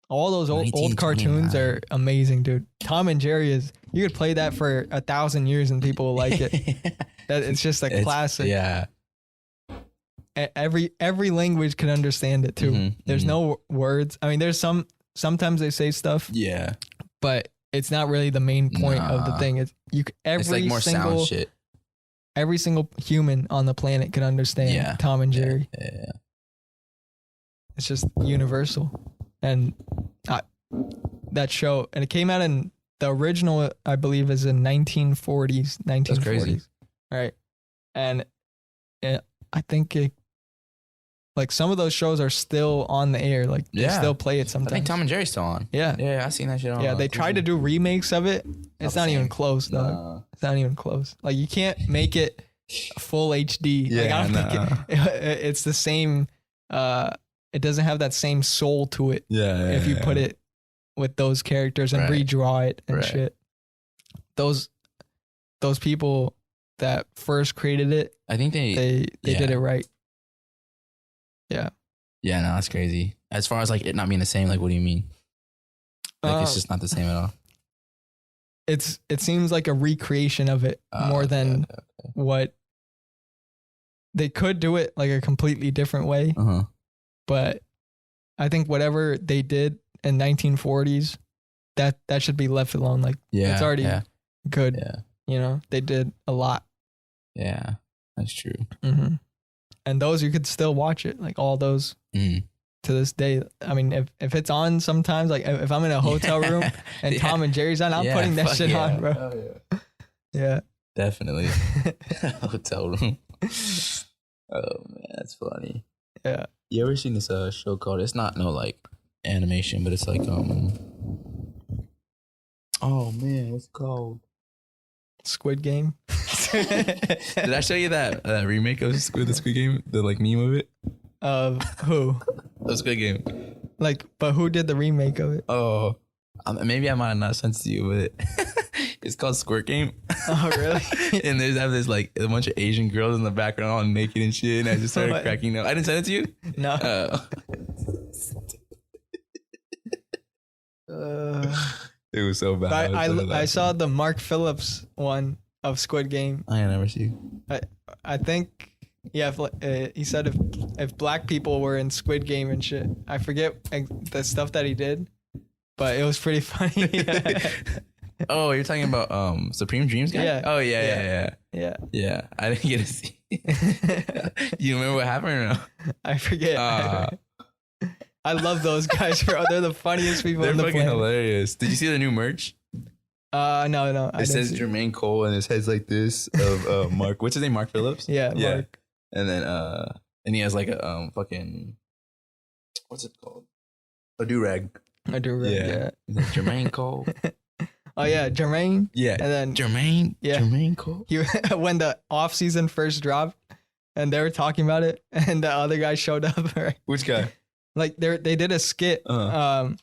All those old cartoons are amazing, dude. Tom and Jerry you could play that for 1,000 years and people will like it. It's just a classic. Yeah. Every language can understand it too. Mm-hmm, there's no words. I mean, there's sometimes they say stuff. Yeah. But it's not really the main point of the thing. It's like more sound shit. Every single human on the planet can understand Tom and Jerry. Yeah. It's just universal. And that show, and it came out in the original, I believe, is in 1940s. That's crazy. Right. And I think like some of those shows are still on the air. Like they still play it sometimes. I think Tom and Jerry's still on. Yeah. Yeah, I've seen that shit on. Yeah, they tried to do remakes of it. It's not even close, though. No. It's not even close. Like you can't make it full HD. Yeah, like, I don't think it's the same. It doesn't have that same soul to it. Yeah. If you put it with those characters and redraw it and shit. Those people that first created it, I think they did it right. Yeah. Yeah, no, that's crazy. As far as like it not being the same, like what do you mean? Like it's just not the same at all. It seems like a recreation of it more than what they could do it like a completely different way. Uh-huh. But I think whatever they did in 1940s, that should be left alone. Like it's already good. Yeah. You know, they did a lot. Yeah, that's true. Mm-hmm. And those you could still watch it, like all those to this day. I mean, if it's on sometimes, like if I'm in a hotel room and Tom and Jerry's on, I'm putting that shit on, bro. Oh, yeah. Definitely. Hotel room. Oh man, that's funny. Yeah. You ever seen this show called? It's not like animation, but it's like Oh man, what's it called? Squid Game. Did I show you that remake of the Squid Game? The like meme of it? Of who? The Squid Game. Like, but who did the remake of it? Oh, maybe I might have not sent it to you, but it's called Squirt Game. Oh, really? And there's this like a bunch of Asian girls in the background all naked and shit, and I just started cracking up. I didn't send it to you? No. It was so bad. I saw the Mark Phillips one of Squid Game. I never see. I think he said if black people were in Squid Game and shit. I forget the stuff that he did, but it was pretty funny. Oh, you're talking about Supreme Dreams guy? Yeah. Oh yeah. Yeah. I didn't get to see. You remember what happened or no? I forget. I love those guys, bro. They're the funniest people They're on the fucking planet. hilarious. Did you see the new merch? No. It says Jermaine Cole and his head's like this of Mark. What's his name? Mark Phillips? Yeah, Mark. And then and he has like a fucking, what's it called? A do-rag. I do right. Yeah. And then Jermaine Cole. Oh yeah, Jermaine. Yeah. And then Jermaine Cole. he when the off season first dropped, and they were talking about it, and the other guy showed up. Right? Which guy? Like they did a skit. I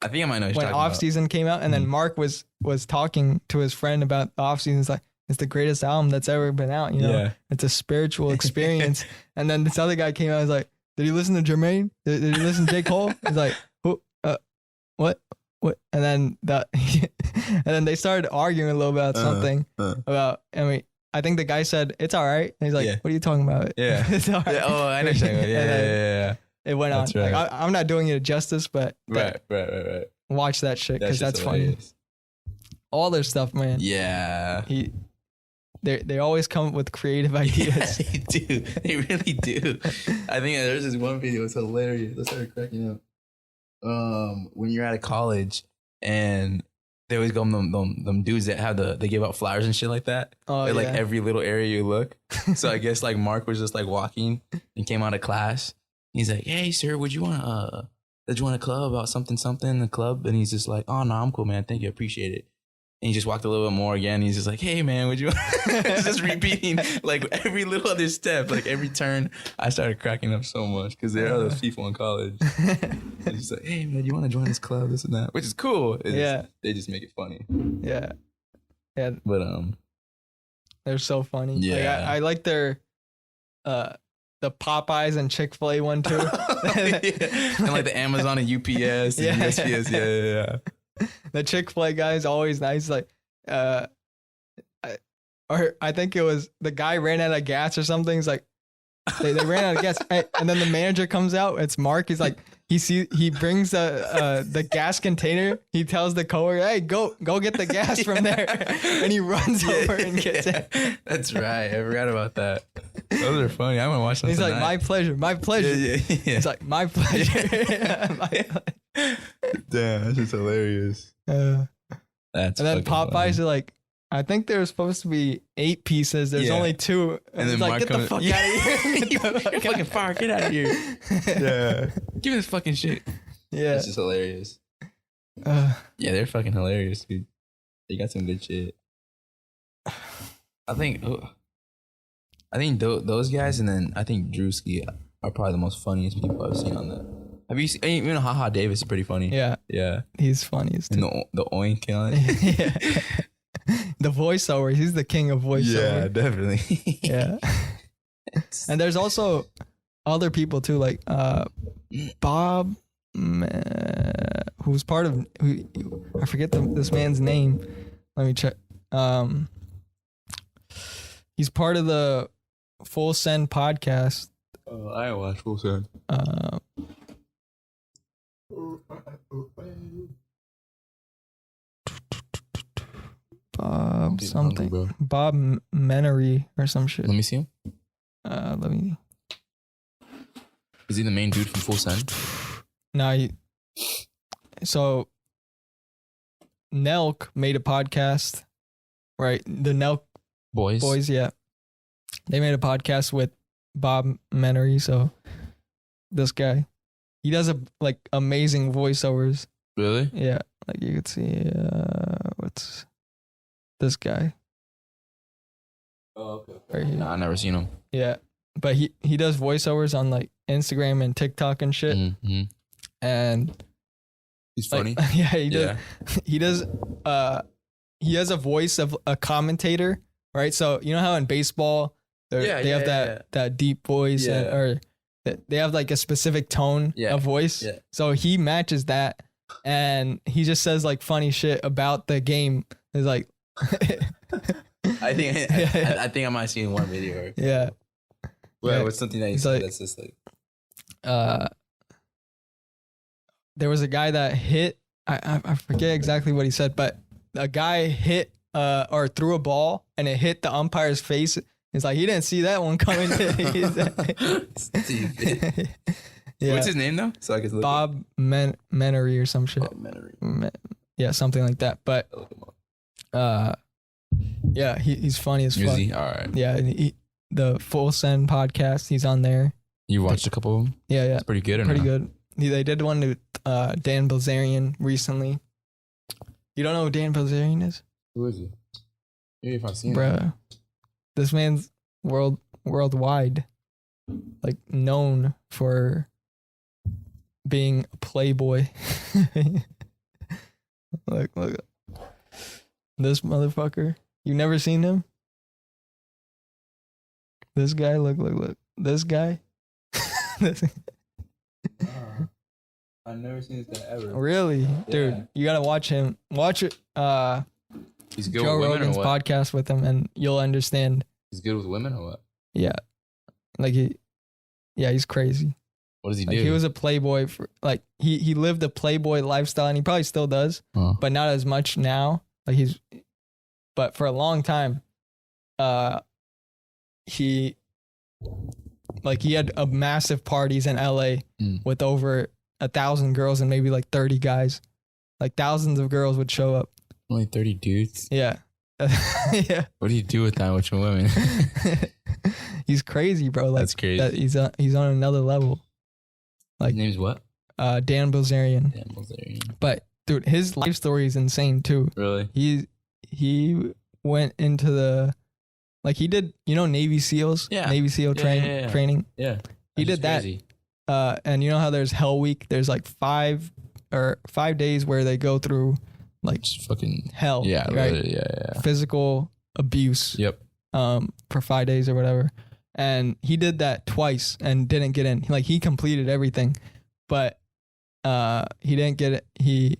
think I might know what you're when talking off about. season came out, and then Mark was talking to his friend about the off season. It's like, it's the greatest album that's ever been out. You know, Yeah. it's a spiritual experience. And then this other guy came out. He's like, did he listen to Jermaine? Did he listen to J. Cole? He's like, who? What? And then and then they started arguing a little bit about something about. I mean, I think the guy said it's all right. And he's like, what are you talking about? Yeah. It's all right. Yeah. Oh, I know. Yeah. It went That's on. right. Like, I'm not doing it justice, but Right. watch that shit because that's funny. hilarious. All their stuff, man. Yeah. They always come up with creative ideas. They do. They really do. I think there's this one video. It's hilarious. I started cracking up. When you're out of college and they always go them dudes that have they give out flowers and shit like that. Oh, At, like yeah. every little area you look. So I guess like Mark was just like walking and came out of class. He's like, "Hey sir, would you want to join a club about something in the club?" And he's just like, "Oh no, I'm cool, man. Thank you, appreciate it." And he just walked a little bit more again. He's just like, "Hey man, would you?" It's just repeating like every little other step, like every turn. I started cracking up so much because there are those people in college. And he's like, "Hey man, you want to join this club? This and that," which is cool. They just make it funny. Yeah. But They're so funny. Yeah. Like, I like their the Popeyes and Chick-fil-A one too. And like the Amazon and UPS and USPS. Yeah. The Chick-fil-A guy is always nice. Like, I think it was the guy ran out of gas or something. He's like, they ran out of gas, and then the manager comes out. It's Mark. He's like, he brings the gas container. He tells the coworker, "Hey, go get the gas from there," and he runs over and gets it. That's right. I forgot about that. Those are funny. I'm gonna watch them. He's tonight. like, "My pleasure, my pleasure." Yeah. It's like, "My pleasure." Damn, that's just hilarious. That's and then fucking Popeyes funny. are like, I think there was supposed to be 8 pieces. There's only 2. And then it's like, Mark get the comes- fuck Yeah. out of here. You're fucking fire. Get out of here. Yeah. Give me this fucking shit. Yeah. It's just hilarious. Yeah, they're fucking hilarious, dude. They got some good shit. I think those guys, and then I think Drewski are probably the most funniest people I've seen on that. Have you seen? You know, Haha Davis is pretty funny. Yeah. He's funniest. And the oink on it. Yeah. The voiceover. He's the king of voiceover. Yeah, definitely. Yeah. And there's also other people too, like Bob, who's part of. I forget this man's name. Let me check. He's part of the Full Send podcast. Oh, I watch Full Send. Bob something. Bob Menery or some shit. Let me see him. Let me. Is he the main dude from Full Send? No, so Nelk made a podcast, right? The Nelk boys, yeah. They made a podcast with Bob Menery. So this guy, he does amazing voiceovers. Really? Yeah, like you could see. What's this guy? Oh, okay. Right here. Nah, I never seen him. Yeah, but he does voiceovers on like Instagram and TikTok and shit. Mm-hmm. And He's funny. Yeah, he does. Yeah. He does. He has a voice of a commentator, right? So you know how in baseball, they have that deep voice, or they have like a specific tone of voice. Yeah. So he matches that, and he just says like funny shit about the game. It's like, I think I might have seen one video. Yeah. Well, what's something that you said that's just like, there was a guy that hit I forget exactly what he said, but a guy hit or threw a ball and it hit the umpire's face. It's like he didn't see that one coming. Stupid. Yeah. What's his name though? So I can look Bob Menery or some shit. Bob Menery. Yeah, something like that. But yeah, he's funny as fuck. Is he? All right. Yeah, and the Full Send podcast, he's on there. You watched a couple of them? Yeah, It's pretty good. Or pretty no? good. They did one to Dan Bilzerian recently. You don't know who Dan Bilzerian is? Who is he? Maybe if I've seen him. Bruh. This man's worldwide, like, known for being a playboy. Look. This motherfucker. You never seen him? This guy, look. This guy. I've never seen this guy ever. Really? Dude, Yeah. you gotta watch him. Watch it. He's good Joe with women Rogan's or what? podcast with him, and you'll understand. He's good with women or what? Yeah, like he's crazy. What does he Like do? he was a playboy for like he lived a playboy lifestyle, and he probably still does, but not as much now. Like but for a long time, he had a massive parties in LA with over 1,000 girls and maybe like 30 guys. Like thousands of girls would show up. Only 30 dudes? Yeah. Yeah. What do you do with that much women? He's crazy, bro. Like, That's crazy. He's on another level. Like, His name's what? Dan Bilzerian. Dan Bilzerian. But dude, his life story is insane too. Really? He went into the, like, he did, Navy SEALs? Yeah. Navy SEAL Yeah. training. Yeah. He did that. Crazy. And you know how there's Hell Week? There's like 5 days where they go through like Just fucking. hell. Yeah. Right? Literally, yeah. Physical abuse. Yep. For 5 days or whatever. And he did that twice and didn't get in. Like, he completed everything, but he didn't get it. He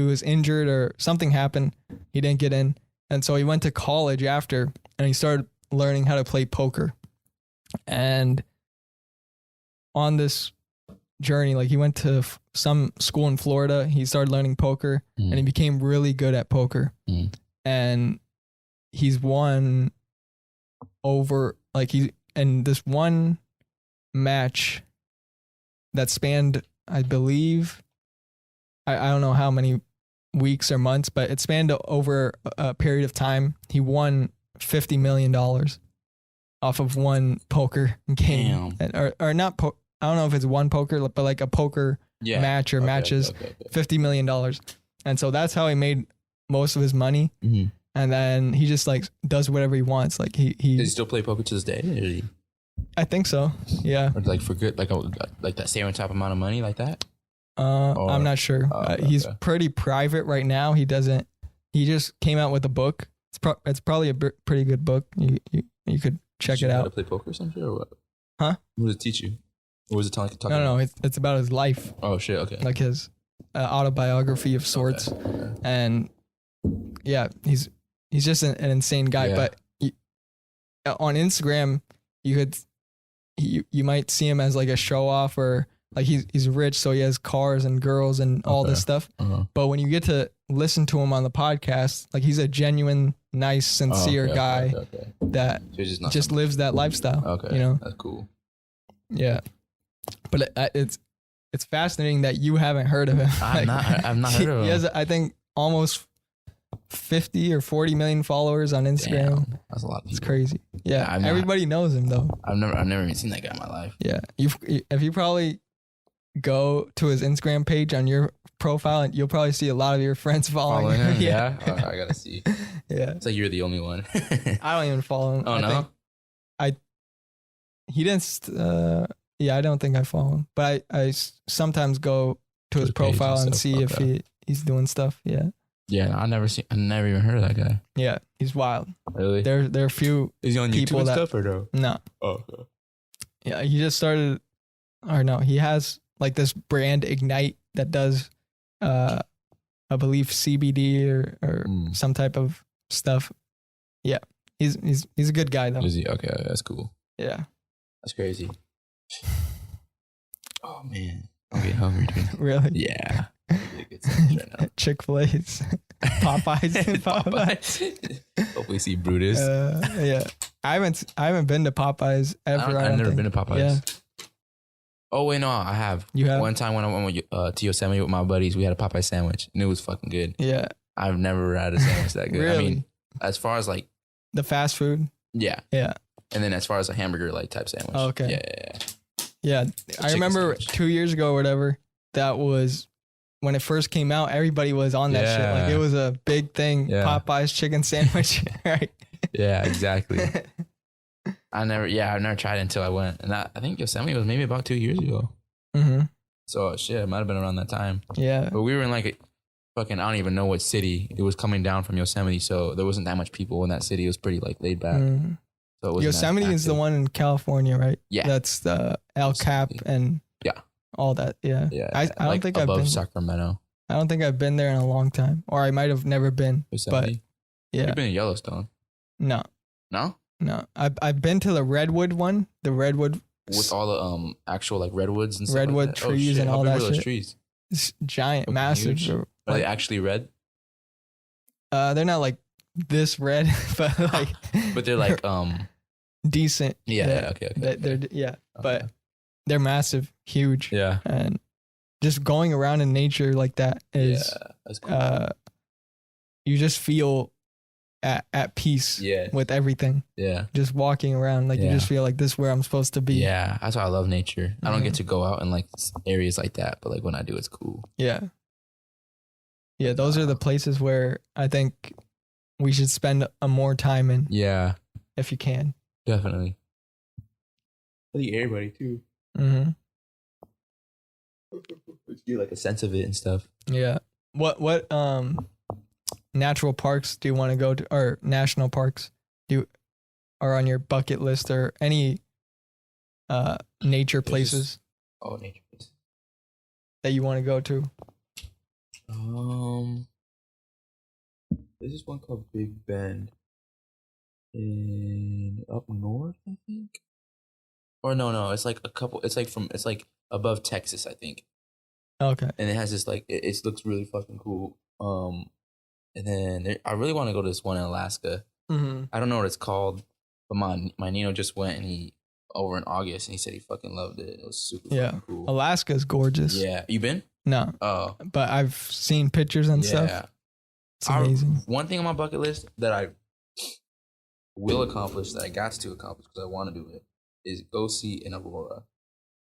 was injured or something happened. He didn't get in. And so he went to college after and he started learning how to play poker. And on this journey, like, he went to some school in Florida. He started learning poker and he became really good at poker. And he's won over, like, in this one match that spanned, I believe, I don't know how many weeks or months, but it spanned over a period of time. He won $50 million off of one poker game. Or not, I don't know if it's one poker, but like a poker match or matches, $50 million. And so that's how he made most of his money. And then he just like does whatever he wants. Like he Does he still play poker to this day? Or is he, I think so. Yeah. or like for good, like that same type amount of money like that? I'm not sure. He's pretty private right now. He just came out with a book. It's probably a pretty good book. You could check it How to out. play poker or something or what? Huh? What does it teach you? Or was it talking? No, it's about his life, Oh shit! Okay. like his autobiography of sorts. Okay. And yeah, he's just an insane guy. Yeah. But on Instagram, you might see him as like a show off, or like he's rich, so he has cars and girls and all this stuff. But when you get to listen to him on the podcast, like, he's a genuine, nice, sincere guy that So he's not just lives that lifestyle. Okay. That's cool. Yeah. But it's fascinating that you haven't heard of him. I've not heard of him. He has, I think, almost 50 or 40 million followers on Instagram. Damn, that's a lot of people. It's crazy. Yeah, I'm not- everybody knows him though. I've never even seen that guy in my life. Yeah, if you probably go to his Instagram page on your profile, and you'll probably see a lot of your friends following Following him? Yeah, Oh, I gotta see. yeah. It's like you're the only one. I don't even follow him. Oh, I no? think he didn't. Yeah, I don't think I follow him, but I sometimes go to his his page and profile and stuff, see if okay. he's doing stuff. Yeah, Yeah, I never even heard of that guy. yeah, he's wild. Really? There are a few. Is he on people YouTube and that- stuff or no? No, Oh, okay. yeah, he just started, or no, he has like this brand Ignite that does, I believe CBD or some type of stuff. Yeah, he's a good guy though. Is he? Okay, that's cool. Yeah, That's crazy. Oh man, I'm getting hungry, dude. really. Yeah. be a good sandwich right now. Chick-fil-A's, Popeyes, Popeyes. Hopefully see Brutus. Yeah, I haven't been to Popeyes ever. I've never been to Popeyes. Yeah. Oh wait, no, I have. You have? One time when I went to Yosemite with my buddies, we had a Popeye sandwich, and it was fucking good. Yeah. I've never had a sandwich that good. Really? I mean, as far as like The fast food. yeah, Yeah. and then as far as a hamburger like type sandwich. Oh, okay. Yeah. Yeah. I chicken remember sandwich. 2 years ago or whatever. That was when it first came out. Everybody was on that shit. Like it was a big thing. Yeah. Popeyes chicken sandwich. Right. Yeah, exactly. I've never tried it until I went, and I think Yosemite was maybe about 2 years ago. Mm-hmm. So shit, it might have been around that time. Yeah. But we were in like a fucking, I don't even know what city. It was coming down from Yosemite, so there wasn't that much people in that city. It was pretty like laid back. Mhm. So it wasn't Yosemite that is the active. one in California, right? Yeah. That's the El Cap and Yeah. all that. Yeah. Yeah, I don't like think I've above been. Sacramento. I don't think I've been there in a long time, or I might have never been. Yosemite. Yeah. You've been in Yellowstone. No. No? I've been to the Redwood one. The Redwood With all the actual like redwoods and stuff Redwood like that. trees shit. and How all big that were those shit. trees? is giant, Fucking massive. huge. Or, Are they actually red? they're not like this red, but like But they're like decent. yeah, okay. They're Okay. but they're massive, huge, Yeah. and just going around in nature like that is That's cool. you just feel at peace Yeah. with everything. Yeah. Just walking around, like you just feel like this is where I'm supposed to be. Yeah. That's why I love nature. I don't Mhm. get to go out in like areas like that, but like when I do, it's cool. Yeah. Yeah, those are the places where I think we should spend a more time in Yeah. if you can. Definitely. I think everybody too. Mm-hmm. Get like a sense of it and stuff. Yeah. What natural parks do you want to go to, or national parks are on your bucket list, or any nature places Oh, nature places. that you want to go to? There's this one called Big Bend in up north, I think. Or no, it's like a couple. It's like above Texas, I think. Okay. And it has this like it looks really fucking cool. And then I really want to go to this one in Alaska. Mm-hmm. I don't know what it's called, but my Nino just went and he over in August and he said he fucking loved it. It was super fucking cool. Alaska's gorgeous. Yeah, you been? No, Oh, but I've seen pictures and stuff. yeah. It's amazing. One thing on my bucket list that I will accomplish, that I got to accomplish because I want to do it, is go see an aurora.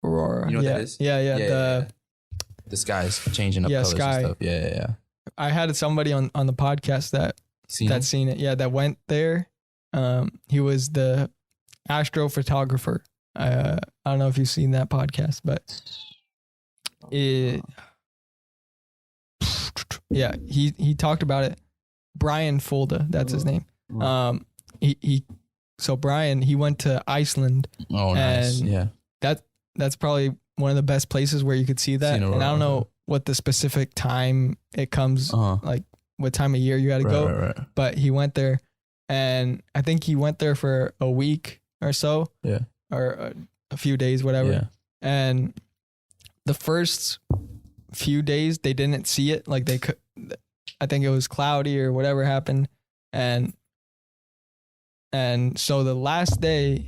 Aurora. You know what yeah. that is? Yeah. The sky's changing up Yeah, colors sky. and stuff. Yeah. I had somebody on the podcast Seen that's seen it. Yeah, that went there. He was the astrophotographer. I don't know if you've seen that podcast, but he talked about it. Brian Fulda, that's his name. So Brian, he went to Iceland. Oh, nice. And yeah. That's probably one of the best places where you could see that. Seen And I don't know what the specific time it comes, like what time of year you got to go. Right. But he went there, and I think he went there for a week or so. Yeah. Or a few days, whatever. Yeah. And the first few days they didn't see it. Like they could, I think it was cloudy or whatever happened. And so the last day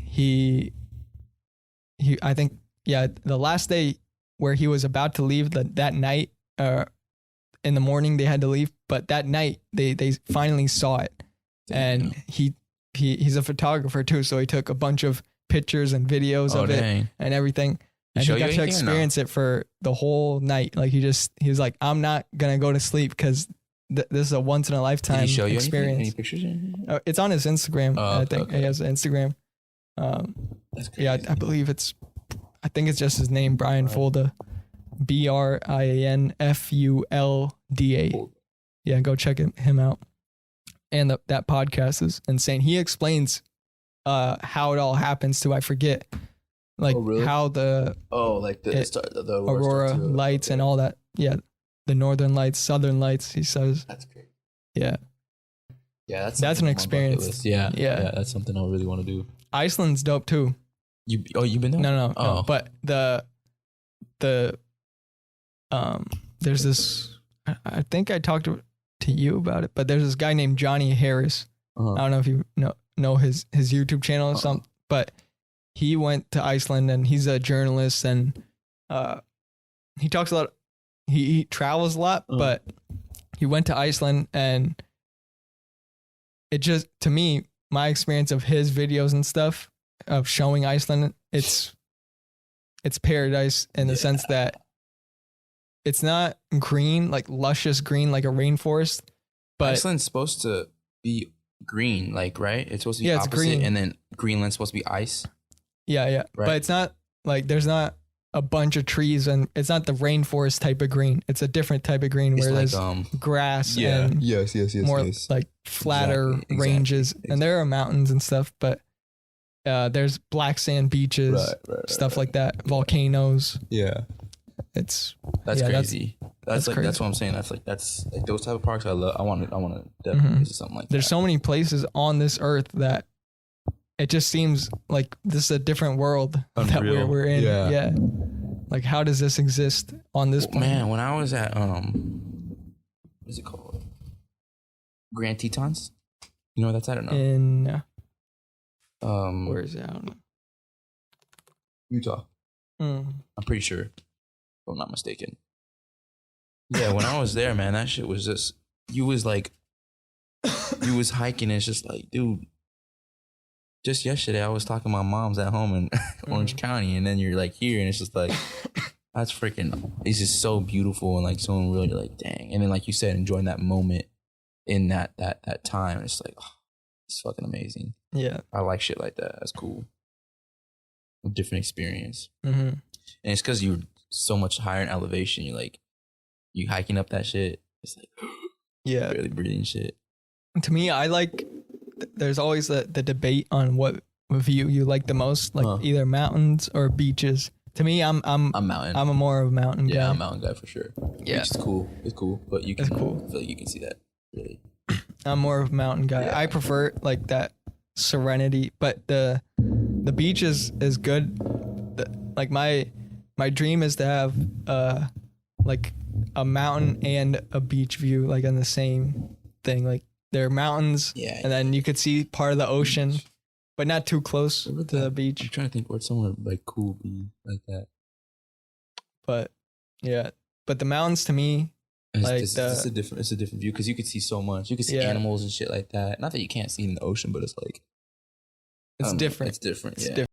the last day where he was about to leave, that night, in the morning they had to leave, but that night they finally saw it. Damn. And he's a photographer too, so he took a bunch of pictures and videos of it and everything. And he got to experience it for the whole night. Like he was like, I'm not gonna go to sleep because this is a once in a lifetime Did he show you experience. any pictures? It's on his Instagram. Oh, I think he has an Instagram. That's crazy. Yeah, I believe I think it's just his name, Brian Fulda, BrianFulda. Yeah, go check him out. And that podcast is insane. He explains how it all happens too. I forget, like how the aurora lights and all that. Yeah, the northern lights, southern lights. He says that's great. Yeah, yeah, that's an experience. Yeah, that's something I really want to do. Iceland's dope too. You've been there? No. But the there's this I think I talked to you about it, but there's this guy named Johnny Harris. I don't know if you know his YouTube channel or something, but he went to Iceland and he's a journalist and he talks a lot. He travels a lot, but he went to Iceland and it just, to me, my experience of his videos and stuff of showing Iceland, it's paradise in the sense that it's not green, like luscious green, like a rainforest, but Iceland's supposed to be green, like, right? It's supposed to be it's opposite, green. and then Greenland's supposed to be ice. Yeah. Right. But it's not like there's not a bunch of trees and it's not the rainforest type of green. It's a different type of green where It's there's like grass and Yes. more like flatter Exactly. ranges. And there are mountains and stuff, but there's black sand beaches, stuff like that, volcanoes. Yeah. It's That's yeah, crazy. That's like crazy. that's what I'm saying. That's like those type of parks I love. I want to definitely visit something like There's that. so many places on this earth that it just seems like this is a different world that Unreal. we're in. Yeah. Yeah. Like, how does this exist on this planet? Man, when I was at what's it called? Grand Tetons. You know where that's at or no? In Where where is it? I don't know. Utah. Mm. I'm pretty sure, if I'm not mistaken. Yeah, when I was there, man, that shit was just, you was hiking, and it's just like, dude, just yesterday I was talking to my mom's at home in Orange County, and then you're like here, and it's just like, that's freaking, it's just so beautiful, and like so unreal, you're like, dang. And then like you said, enjoying that moment in that time, it's like, oh, it's fucking amazing. Yeah. I like shit like that. That's cool. A different experience. Mm-hmm. And it's because you're so much higher in elevation. You're like, you hiking up that shit. It's like, Yeah. barely breathing shit. To me, I like, there's always the debate on what view you like the most, like either mountains or beaches. To me, I'm mountain. I'm a more of a mountain guy. Yeah, I'm a mountain guy for sure. Yeah. Beach is cool. It's cool. But you can, It's cool. I feel like you can see that really. I'm more of a mountain guy. Yeah. I prefer like that serenity, but the beach is good. Like my dream is to have like a mountain and a beach view like on the same thing. Like there are mountains, Yeah. and then you could see part of the ocean, but not too close to Where would the that- I'm beach. trying to think where somewhere like cool be like that. But yeah, but the mountains to me, like It's a different view because you could see so much. You could see Yeah. animals and shit like that. Not that you can't see in the ocean, but it's like, it's I don't know, different. It's different. It's Yeah.